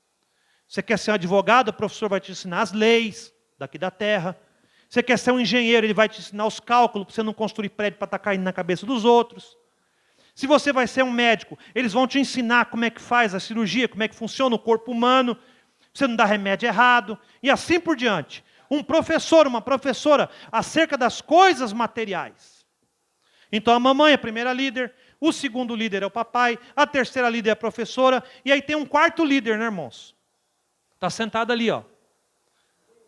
Você quer ser um advogado, o professor vai te ensinar as leis daqui da terra. Você quer ser um engenheiro, ele vai te ensinar os cálculos para você não construir prédio para estar caindo na cabeça dos outros. Se você vai ser um médico, eles vão te ensinar como é que faz a cirurgia, como é que funciona o corpo humano, para você não dar remédio errado, e assim por diante. Um professor, uma professora, acerca das coisas materiais. Então a mamãe é a primeira líder, o segundo líder é o papai, a terceira líder é a professora, e aí tem um quarto líder, né, irmãos? Está sentado ali, ó.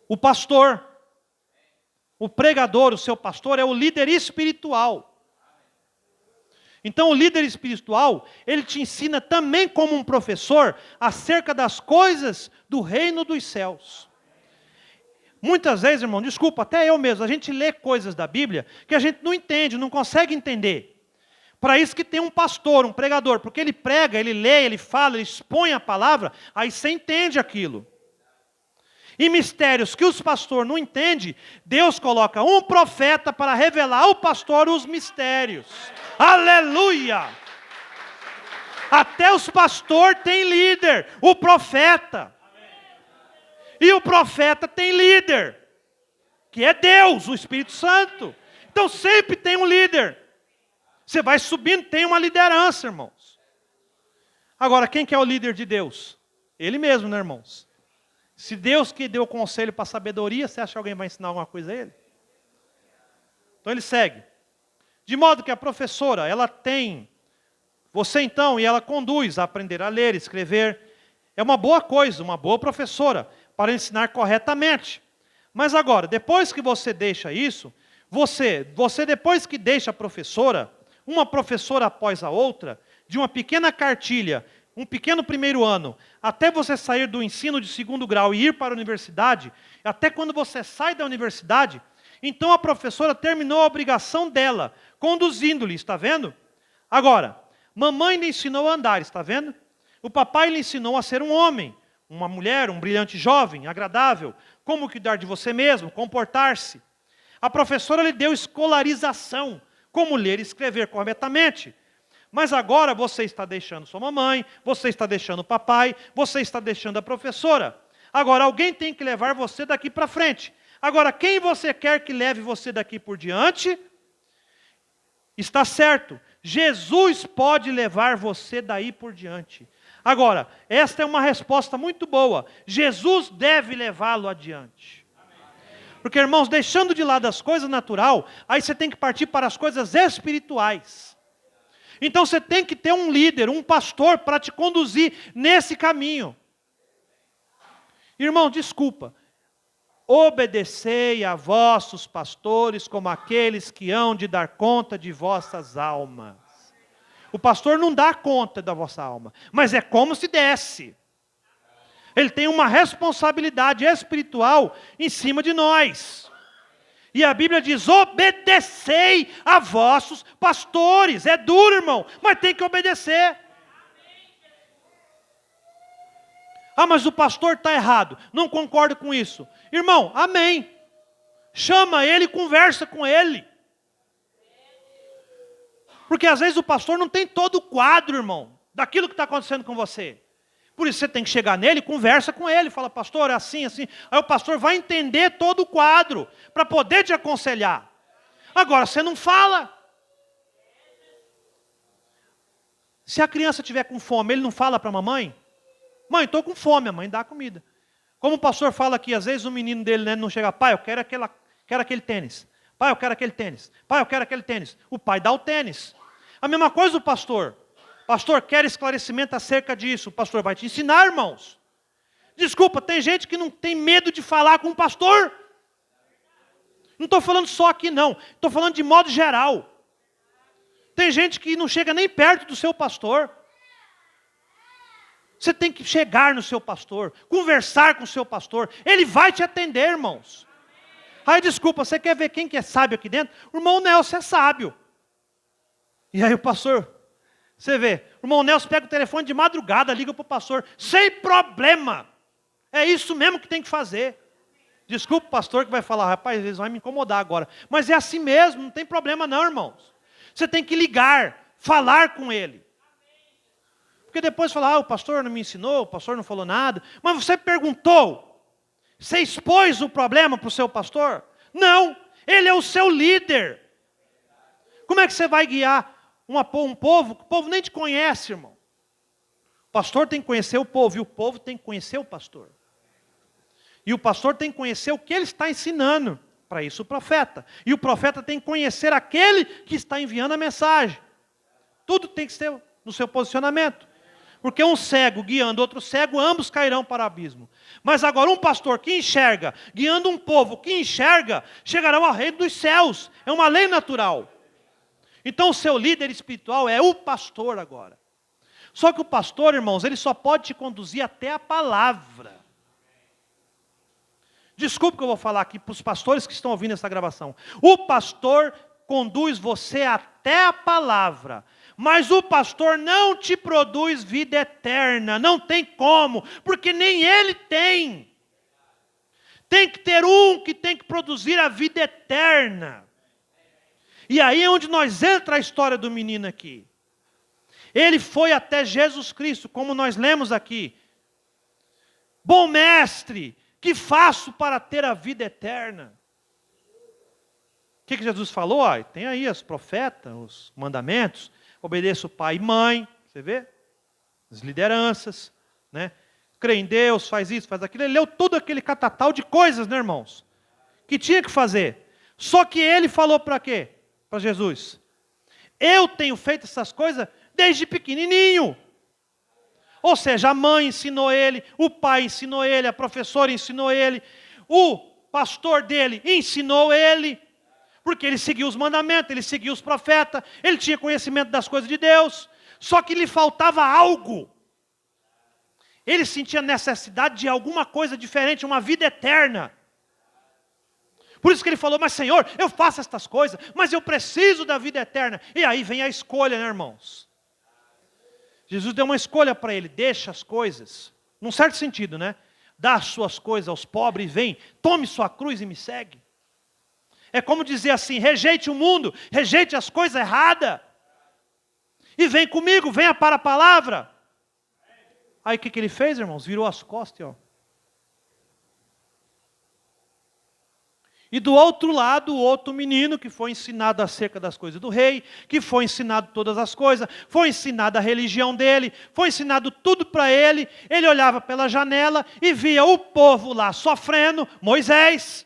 O pastor, o pregador, o seu pastor é o líder espiritual. Então o líder espiritual, ele te ensina também como um professor acerca das coisas do reino dos céus. Muitas vezes, irmão, desculpa, até eu mesmo, a gente lê coisas da Bíblia que a gente não entende, não consegue entender. Para isso que tem um pastor, um pregador, porque ele prega, ele lê, ele fala, ele expõe a palavra, aí você entende aquilo. E mistérios que os pastores não entendem, Deus coloca um profeta para revelar ao pastor os mistérios. Aleluia! Até os pastores têm líder, o profeta. E o profeta tem líder, que é Deus, o Espírito Santo. Então sempre tem um líder. Você vai subindo, tem uma liderança, irmãos. Agora, quem que é o líder de Deus? Ele mesmo, né, irmãos? Se Deus que deu conselho para a sabedoria, você acha que alguém vai ensinar alguma coisa a ele? Então ele segue. De modo que a professora, ela tem você então, e ela conduz a aprender a ler, escrever. É uma boa coisa, uma boa professora, para ensinar corretamente. Mas agora, depois que você deixa isso, você depois que deixa a professora, uma professora após a outra, de uma pequena cartilha um pequeno primeiro ano, até você sair do ensino de segundo grau e ir para a universidade, até quando você sai da universidade, então a professora terminou a obrigação dela, conduzindo-lhe, está vendo? Agora, mamãe lhe ensinou a andar, está vendo? O papai lhe ensinou a ser um homem, uma mulher, um brilhante jovem, agradável, como cuidar de você mesmo, comportar-se. A professora lhe deu escolarização, como ler e escrever corretamente. Mas agora você está deixando sua mamãe, você está deixando o papai, você está deixando a professora. Agora alguém tem que levar você daqui para frente. Agora, quem você quer que leve você daqui por diante? Está certo, Jesus pode levar você daí por diante. Agora, esta é uma resposta muito boa. Jesus deve levá-lo adiante. Porque, irmãos, deixando de lado as coisas naturais, aí você tem que partir para as coisas espirituais. Então você tem que ter um líder, um pastor para te conduzir nesse caminho. Irmão, desculpa. Obedecei a vossos pastores como aqueles que hão de dar conta de vossas almas. O pastor não dá conta da vossa alma, mas é como se desse. Ele tem uma responsabilidade espiritual em cima de nós. E a Bíblia diz, obedecei a vossos pastores. É duro, irmão, mas tem que obedecer. Ah, mas o pastor está errado. Não concordo com isso. Irmão, amém. Chama ele e conversa com ele. Porque às vezes o pastor não tem todo o quadro, irmão, daquilo que está acontecendo com você. Por isso você tem que chegar nele e conversa com ele. Fala, pastor, é assim, assim. Aí o pastor vai entender todo o quadro para poder te aconselhar. Agora, você não fala. Se a criança estiver com fome, ele não fala para a mamãe? Mãe, estou com fome, a mãe dá comida. Como o pastor fala aqui, às vezes o menino dele, né, não chega, pai, eu quero aquele tênis. Pai, eu quero aquele tênis. Pai, eu quero aquele tênis. O pai dá o tênis. A mesma coisa o pastor. Pastor, quer esclarecimento acerca disso. O pastor vai te ensinar, irmãos. Desculpa, tem gente que não tem medo de falar com o pastor. Não estou falando só aqui, não. Estou falando de modo geral. Tem gente que não chega nem perto do seu pastor. Você tem que chegar no seu pastor, conversar com o seu pastor. Ele vai te atender, irmãos. Aí, desculpa, você quer ver quem que é sábio aqui dentro? O irmão Nelson é sábio. E aí o pastor, você vê, o irmão Nelson pega o telefone de madrugada, liga para o pastor, sem problema. É isso mesmo que tem que fazer. Desculpa o pastor que vai falar, rapaz, eles vão me incomodar agora. Mas é assim mesmo, não tem problema não, irmãos. Você tem que ligar, falar com ele. Porque depois fala, o pastor não me ensinou, o pastor não falou nada. Mas você perguntou, você expôs o problema para o seu pastor? Não, ele é o seu líder. Como é que você vai guiar um povo que o povo nem te conhece, irmão? O pastor tem que conhecer o povo e o povo tem que conhecer o pastor. E o pastor tem que conhecer o que ele está ensinando. Para isso o profeta. E o profeta tem que conhecer aquele que está enviando a mensagem. Tudo tem que ser no seu posicionamento. Porque um cego guiando outro cego, ambos cairão para o abismo. Mas agora um pastor que enxerga, guiando um povo que enxerga, chegarão ao reino dos céus. É uma lei natural. Então o seu líder espiritual é o pastor agora. Só que o pastor, irmãos, ele só pode te conduzir até a palavra. Desculpe que eu vou falar aqui para os pastores que estão ouvindo essa gravação. O pastor conduz você até a palavra. Mas o pastor não te produz vida eterna. Não tem como, porque nem ele tem. Tem que ter um que tem que produzir a vida eterna. E aí é onde nós entra a história do menino aqui. Ele foi até Jesus Cristo, como nós lemos aqui. Bom mestre, que faço para ter a vida eterna? O que Jesus falou? Tem aí os profetas, os mandamentos. Obedeça o pai e mãe, você vê? As lideranças, né? Crê em Deus, faz isso, faz aquilo. Ele leu todo aquele catatal de coisas, né, irmãos? Que tinha que fazer. Só que ele falou para quê? Para Jesus. Eu tenho feito essas coisas desde pequenininho. Ou seja, a mãe ensinou ele, o pai ensinou ele, a professora ensinou ele, o pastor dele ensinou ele, porque ele seguiu os mandamentos, ele seguiu os profetas, ele tinha conhecimento das coisas de Deus, só que lhe faltava algo. Ele sentia necessidade de alguma coisa diferente, uma vida eterna. Por isso que ele falou, mas Senhor, eu faço estas coisas, mas eu preciso da vida eterna. E aí vem a escolha, né, irmãos? Jesus deu uma escolha para ele, deixa as coisas, num certo sentido, né? Dá as suas coisas aos pobres e vem, tome sua cruz e me segue. É como dizer assim, rejeite o mundo, rejeite as coisas erradas. E vem comigo, venha para a palavra. Aí o que ele fez, irmãos? Virou as costas, ó. E do outro lado, o outro menino que foi ensinado acerca das coisas do rei, que foi ensinado todas as coisas, foi ensinado a religião dele, foi ensinado tudo para ele. Ele olhava pela janela e via o povo lá sofrendo, Moisés.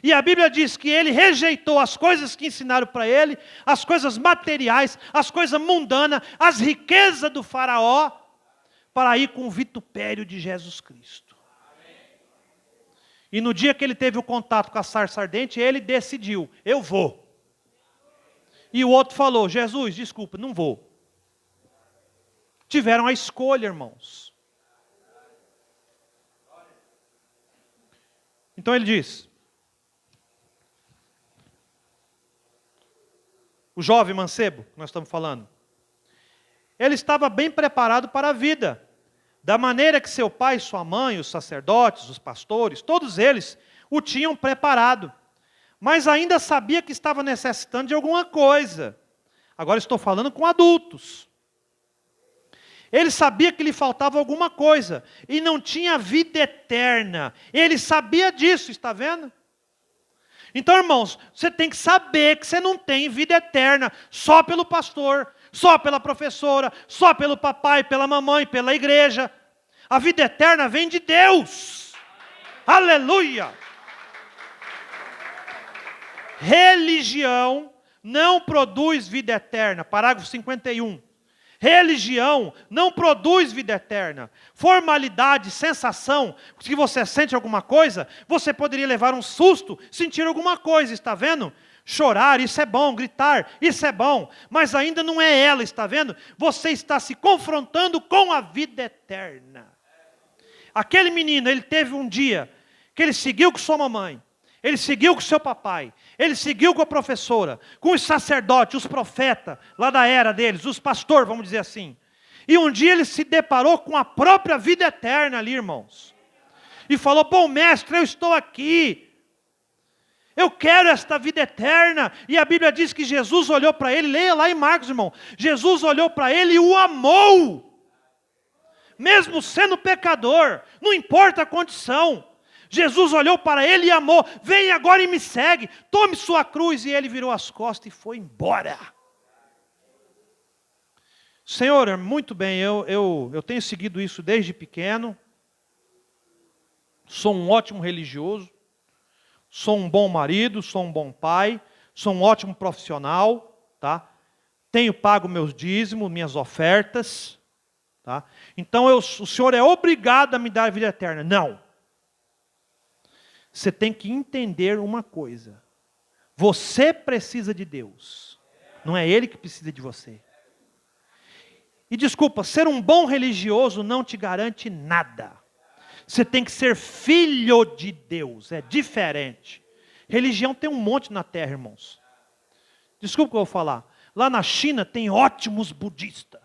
E a Bíblia diz que ele rejeitou as coisas que ensinaram para ele, as coisas materiais, as coisas mundanas, as riquezas do faraó, para ir com o vitupério de Jesus Cristo. E no dia que ele teve o contato com a sarça ardente, ele decidiu, eu vou. E o outro falou, Jesus, desculpa, não vou. Tiveram a escolha, irmãos. Então ele diz, o jovem mancebo, que nós estamos falando, ele estava bem preparado para a vida. Da maneira que seu pai, sua mãe, os sacerdotes, os pastores, todos eles o tinham preparado. Mas ainda sabia que estava necessitando de alguma coisa. Agora estou falando com adultos. Ele sabia que lhe faltava alguma coisa. E não tinha vida eterna. Ele sabia disso, está vendo? Então, irmãos, você tem que saber que você não tem vida eterna só pelo pastor, só pela professora, só pelo papai, pela mamãe, pela igreja. A vida eterna vem de Deus. Aleluia! Religião não produz vida eterna. Parágrafo 51. Religião não produz vida eterna. Formalidade, sensação, se você sente alguma coisa, você poderia levar um susto, sentir alguma coisa, está vendo? Chorar, isso é bom, gritar, isso é bom, mas ainda não é ela, está vendo? Você está se confrontando com a vida eterna. Aquele menino, ele teve um dia que ele seguiu com sua mamãe, ele seguiu com seu papai, ele seguiu com a professora, com os sacerdotes, os profetas, lá da era deles, os pastores, vamos dizer assim. E um dia ele se deparou com a própria vida eterna ali, irmãos. E falou, bom mestre, eu estou aqui. Eu quero esta vida eterna. E a Bíblia diz que Jesus olhou para ele, leia lá em Marcos, irmão. Jesus olhou para ele e o amou. Mesmo sendo pecador, não importa a condição. Jesus olhou para ele e amou. Vem agora e me segue. Tome sua cruz. E ele virou as costas e foi embora. Senhor, muito bem, eu tenho seguido isso desde pequeno. Sou um ótimo religioso. Sou um bom marido, sou um bom pai. Sou um ótimo profissional. Tá? Tenho pago meus dízimos, minhas ofertas. Tá? Então o Senhor é obrigado a me dar a vida eterna. Não. Você tem que entender uma coisa. Você precisa de Deus. Não é Ele que precisa de você. E desculpa, ser um bom religioso não te garante nada. Você tem que ser filho de Deus. É diferente. Religião tem um monte na terra, irmãos. Desculpa o que eu vou falar. Lá na China tem ótimos budistas.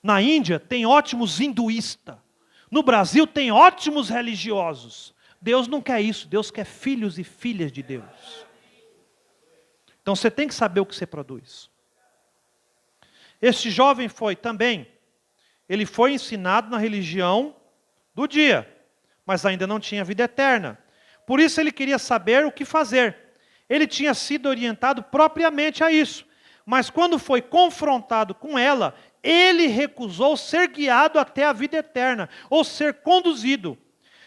Na Índia tem ótimos hinduístas. No Brasil tem ótimos religiosos. Deus não quer isso. Deus quer filhos e filhas de Deus. Então você tem que saber o que você produz. Este jovem foi também. Ele foi ensinado na religião do dia. Mas ainda não tinha vida eterna. Por isso ele queria saber o que fazer. Ele tinha sido orientado propriamente a isso. Mas quando foi confrontado com ela, ele recusou ser guiado até a vida eterna, ou ser conduzido.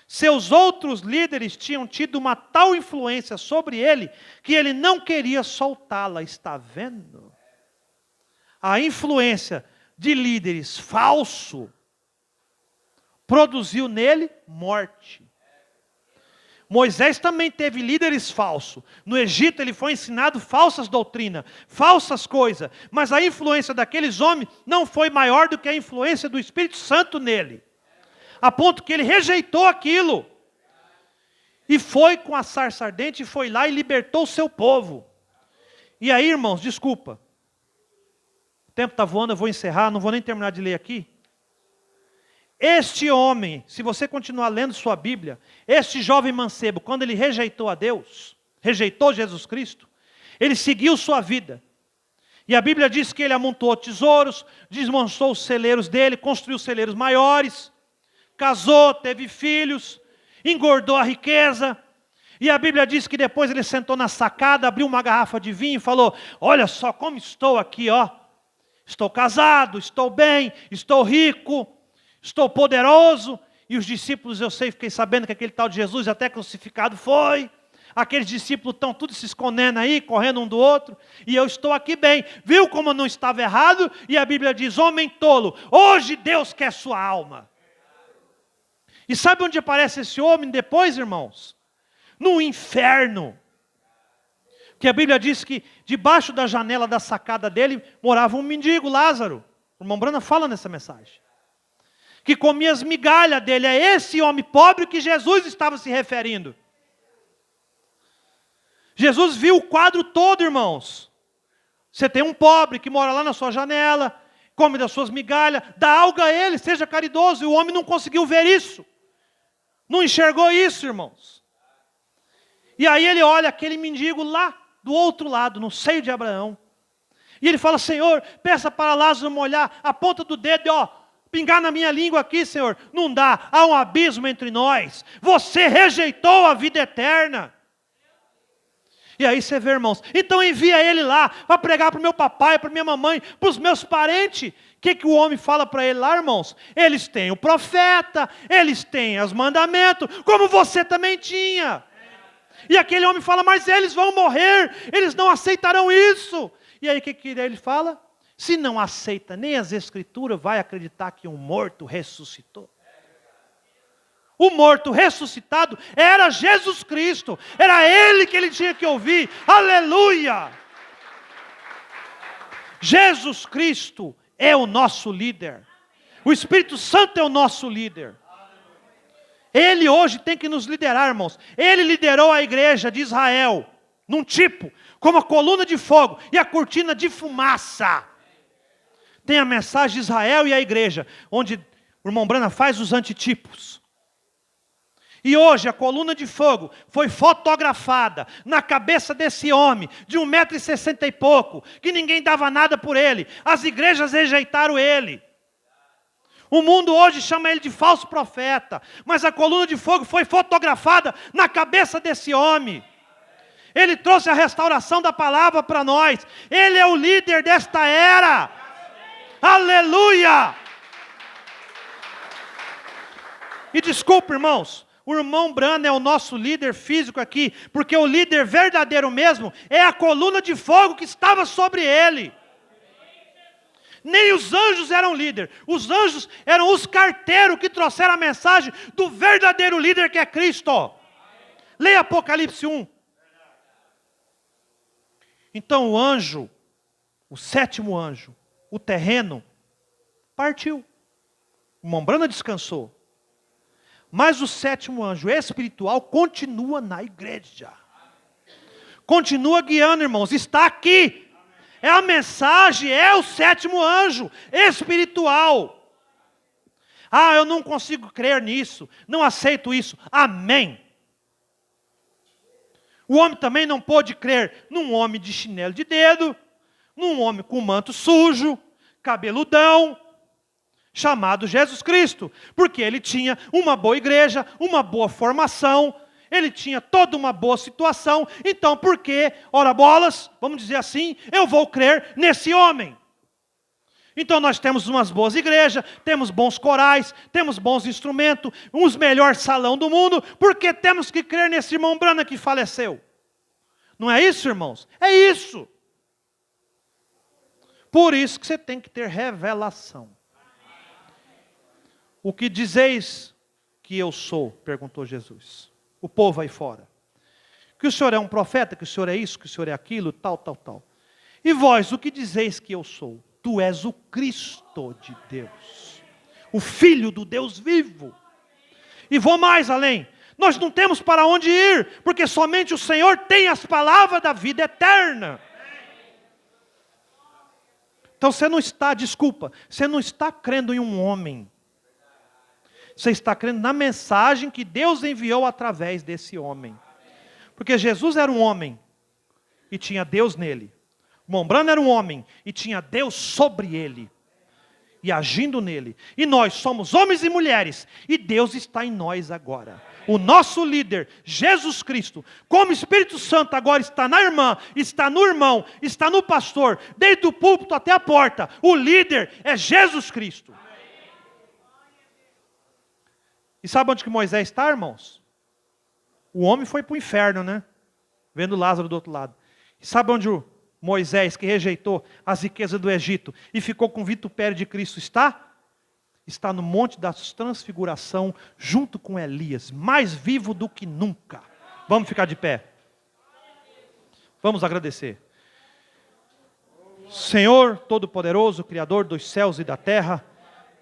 Seus outros líderes tinham tido uma tal influência sobre ele, que ele não queria soltá-la. Está vendo? A influência de líderes falsos produziu nele morte. Moisés também teve líderes falsos. No Egito ele foi ensinado falsas doutrinas, falsas coisas. Mas a influência daqueles homens não foi maior do que a influência do Espírito Santo nele. A ponto que ele rejeitou aquilo. E foi com a sarça ardente, e foi lá e libertou o seu povo. E aí, irmãos, desculpa. O tempo está voando, eu vou encerrar, não vou nem terminar de ler aqui. Este homem, se você continuar lendo sua Bíblia, este jovem mancebo, quando ele rejeitou a Deus, rejeitou Jesus Cristo, ele seguiu sua vida. E a Bíblia diz que ele amontoou tesouros, desmanchou os celeiros dele, construiu celeiros maiores, casou, teve filhos, engordou a riqueza. E a Bíblia diz que depois ele sentou na sacada, abriu uma garrafa de vinho e falou: olha só como estou aqui, ó. Estou casado, estou bem, estou rico, estou poderoso. E os discípulos, eu sei, fiquei sabendo que aquele tal de Jesus até crucificado foi. Aqueles discípulos estão todos se escondendo aí, correndo um do outro. E eu estou aqui bem. Viu como eu não estava errado? E a Bíblia diz: homem tolo, hoje Deus quer sua alma. E sabe onde aparece esse homem depois, irmãos? No inferno. Que a Bíblia diz que debaixo da janela da sacada dele morava um mendigo, Lázaro. O irmão Brana fala nessa mensagem. Que comia as migalhas dele. É esse homem pobre que Jesus estava se referindo. Jesus viu o quadro todo, irmãos. Você tem um pobre que mora lá na sua janela, come das suas migalhas, dá algo a ele, seja caridoso. E o homem não conseguiu ver isso. Não enxergou isso, irmãos. E aí ele olha aquele mendigo lá, do outro lado, no seio de Abraão. E ele fala: Senhor, peça para Lázaro molhar a ponta do dedo, ó, pingar na minha língua aqui, Senhor. Não dá, há um abismo entre nós. Você rejeitou a vida eterna. E aí você vê, irmãos, então envia ele lá, para pregar para o meu papai, para minha mamãe, para os meus parentes. O que o homem fala para ele lá, irmãos? Eles têm o profeta, eles têm os mandamentos, como você também tinha. E aquele homem fala: mas eles vão morrer, eles não aceitarão isso. E aí o que ele fala? Se não aceita nem as escrituras, vai acreditar que um morto ressuscitou. O morto ressuscitado era Jesus Cristo. Era Ele que ele tinha que ouvir. Aleluia! Jesus Cristo é o nosso líder. O Espírito Santo é o nosso líder. Ele hoje tem que nos liderar, irmãos. Ele liderou a igreja de Israel, num tipo, como a coluna de fogo e a cortina de fumaça. Tem a mensagem de Israel e a igreja, onde o irmão Brana faz os antitipos. E hoje a coluna de fogo foi fotografada na cabeça desse homem, de 1,60 m e pouco, que ninguém dava nada por ele. As igrejas rejeitaram ele. O mundo hoje chama ele de falso profeta, mas a coluna de fogo foi fotografada na cabeça desse homem. Ele trouxe a restauração da palavra para nós. Ele é o líder desta era. Aleluia! E desculpa, irmãos, o irmão Brana é o nosso líder físico aqui, porque o líder verdadeiro mesmo é a coluna de fogo que estava sobre ele. Nem os anjos eram líder. Os anjos eram os carteiros que trouxeram a mensagem do verdadeiro líder que é Cristo. Leia Apocalipse 1. Então o anjo, o sétimo anjo, o terreno, partiu. O irmão Brana descansou. Mas o sétimo anjo espiritual continua na igreja. Continua guiando, irmãos. Está aqui. É a mensagem, é o sétimo anjo espiritual. Ah, eu não consigo crer nisso. Não aceito isso. Amém. O homem também não pôde crer num homem de chinelo de dedo, num homem com manto sujo, cabeludão, chamado Jesus Cristo. Porque ele tinha uma boa igreja, uma boa formação, ele tinha toda uma boa situação. Então, por que, ora bolas, vamos dizer assim, eu vou crer nesse homem? Então nós temos umas boas igrejas, temos bons corais, temos bons instrumentos, os melhores salão do mundo, porque temos que crer nesse irmão Brana que faleceu. Não é isso, irmãos? É isso. Por isso que você tem que ter revelação. O que dizeis que eu sou? Perguntou Jesus. o povo aí fora. Que o Senhor é um profeta, que o Senhor é isso, que o Senhor é aquilo, tal, tal, tal. E vós, o que dizeis que eu sou? Tu és o Cristo de Deus, o Filho do Deus vivo. E vou mais além. Nós não temos para onde ir, porque somente o Senhor tem as palavras da vida eterna. Então você não está, você não está crendo em um homem. Você está crendo na mensagem que Deus enviou através desse homem. Porque Jesus era um homem e tinha Deus nele. Mombrano era um homem e tinha Deus sobre ele e agindo nele. E nós somos homens e mulheres e Deus está em nós agora. O nosso líder, Jesus Cristo, como Espírito Santo agora está na irmã, está no irmão, está no pastor, desde o púlpito até a porta. O líder é Jesus Cristo. E sabe onde que Moisés está, irmãos? O homem foi para o inferno, né? Vendo Lázaro do outro lado. E sabe onde o Moisés, que rejeitou as riquezas do Egito e ficou com o vitupério de Cristo, está? Está no monte da transfiguração, junto com Elias, mais vivo do que nunca. Vamos ficar de pé. Vamos agradecer. Senhor Todo-Poderoso, Criador dos céus e da terra,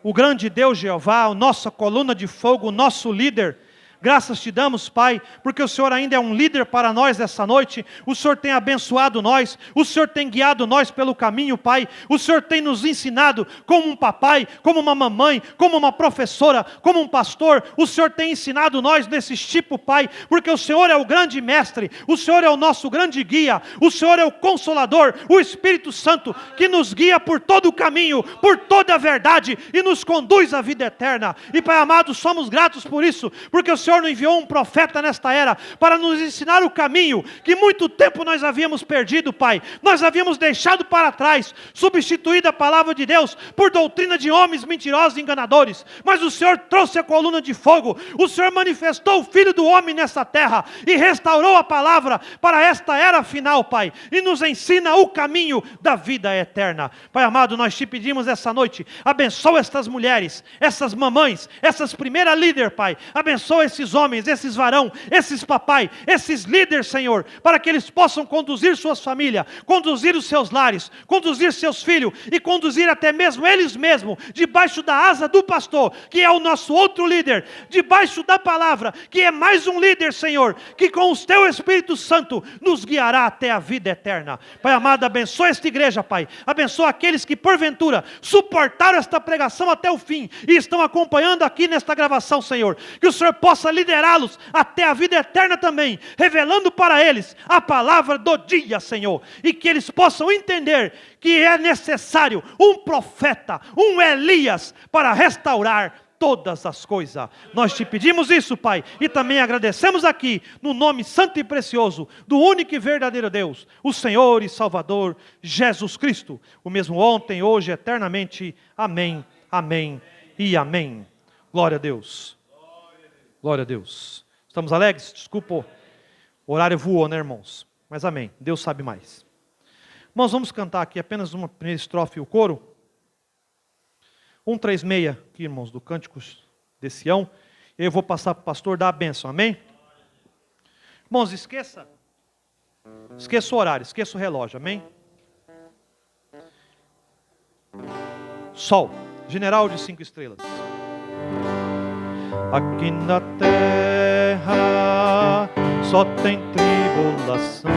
o grande Deus Jeová, a nossa coluna de fogo, o nosso líder, graças te damos, Pai, porque o Senhor ainda é um líder para nós essa noite. O Senhor tem abençoado nós, o Senhor tem guiado nós pelo caminho, Pai. O Senhor tem nos ensinado como um papai, como uma mamãe, como uma professora, como um pastor. O Senhor tem ensinado nós desse tipo, Pai, porque o Senhor é o grande mestre, o Senhor é o nosso grande guia, o Senhor é o consolador, o Espírito Santo que nos guia por todo o caminho, por toda a verdade e nos conduz à vida eterna. E, Pai amado, somos gratos por isso, porque o Senhor nos enviou um profeta nesta era para nos ensinar o caminho que muito tempo nós havíamos perdido, Pai. Nós havíamos deixado para trás, substituído a palavra de Deus por doutrina de homens mentirosos e enganadores. Mas o Senhor trouxe a coluna de fogo, o Senhor manifestou o Filho do homem nessa terra e restaurou a palavra para esta era final, Pai, e nos ensina o caminho da vida eterna. Pai amado, nós te pedimos essa noite, abençoa estas mulheres, essas mamães, essas primeiras líderes, Pai, abençoa esses homens, esses varão, esses papai, esses líderes, Senhor, para que eles possam conduzir suas famílias, conduzir os seus lares, conduzir seus filhos e conduzir até mesmo eles mesmos, debaixo da asa do pastor, que é o nosso outro líder, debaixo da palavra, que é mais um líder, Senhor, que com o teu Espírito Santo nos guiará até a vida eterna. Pai amado, abençoa esta igreja, Pai, abençoa aqueles que porventura suportaram esta pregação até o fim e estão acompanhando aqui nesta gravação, Senhor, que o Senhor possa liderá-los até a vida eterna também, revelando para eles a palavra do dia, Senhor, e que eles possam entender que é necessário um profeta, um Elias, para restaurar todas as coisas. Nós te pedimos isso, Pai, e também agradecemos aqui, no nome santo e precioso do único e verdadeiro Deus, o Senhor e Salvador Jesus Cristo, o mesmo ontem, hoje, eternamente. Amém, amém e amém. Glória a Deus. Glória a Deus. Estamos alegres? Desculpa, o horário voou, né, irmãos? Mas amém, Deus sabe mais. Irmãos, vamos cantar aqui apenas uma primeira estrofe e o coro. 136 aqui, irmãos, do Cânticos de Sião. E eu vou passar para o pastor dar a bênção, amém? Irmãos, esqueça o horário, esqueça o relógio, amém? Sol, general de 5 estrelas. Aqui na terra só tem tribulação,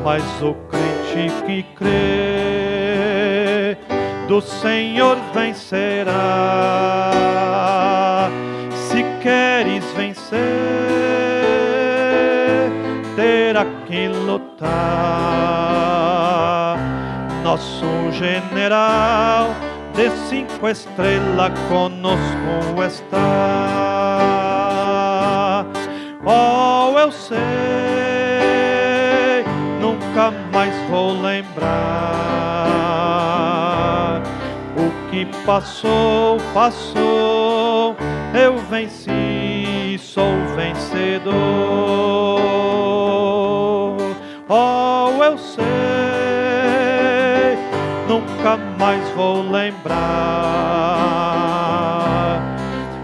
mas o crente que crê do Senhor vencerá. Se queres vencer, terá que lutar. Nosso general de 5 estrelas conosco está. Oh, eu sei, nunca mais vou lembrar. O que passou, passou, eu venci, sou vencedor. Oh, eu sei, nunca mais vou lembrar.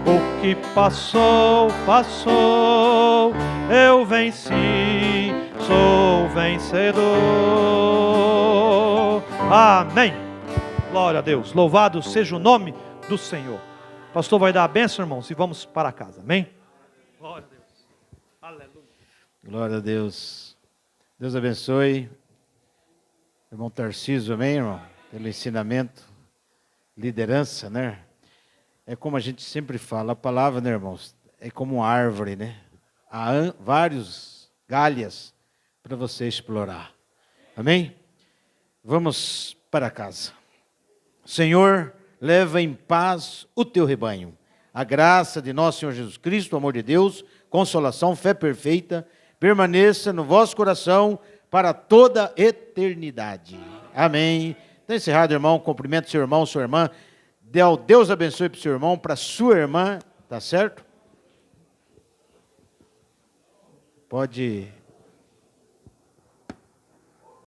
O que morte passou, passou, eu venci, sou vencedor. Amém. Glória a Deus. Louvado seja o nome do Senhor. O pastor vai dar a bênção, irmãos, e vamos para casa. Amém. Glória a Deus. Aleluia. Glória a Deus. Deus abençoe. Irmão Tarcísio, amém, irmão? Pelo ensinamento, liderança, né? É como a gente sempre fala, a palavra, né, irmãos? É como uma árvore, né? Há vários galhas para você explorar. Amém? Vamos para casa. Senhor, leva em paz o teu rebanho. A graça de nosso Senhor Jesus Cristo, o amor de Deus, consolação, fé perfeita, permaneça no vosso coração para toda a eternidade. Amém. Está encerrado, irmão. Cumprimento seu irmão, sua irmã. Deus abençoe para o seu irmão, para a sua irmã. Tá certo? Pode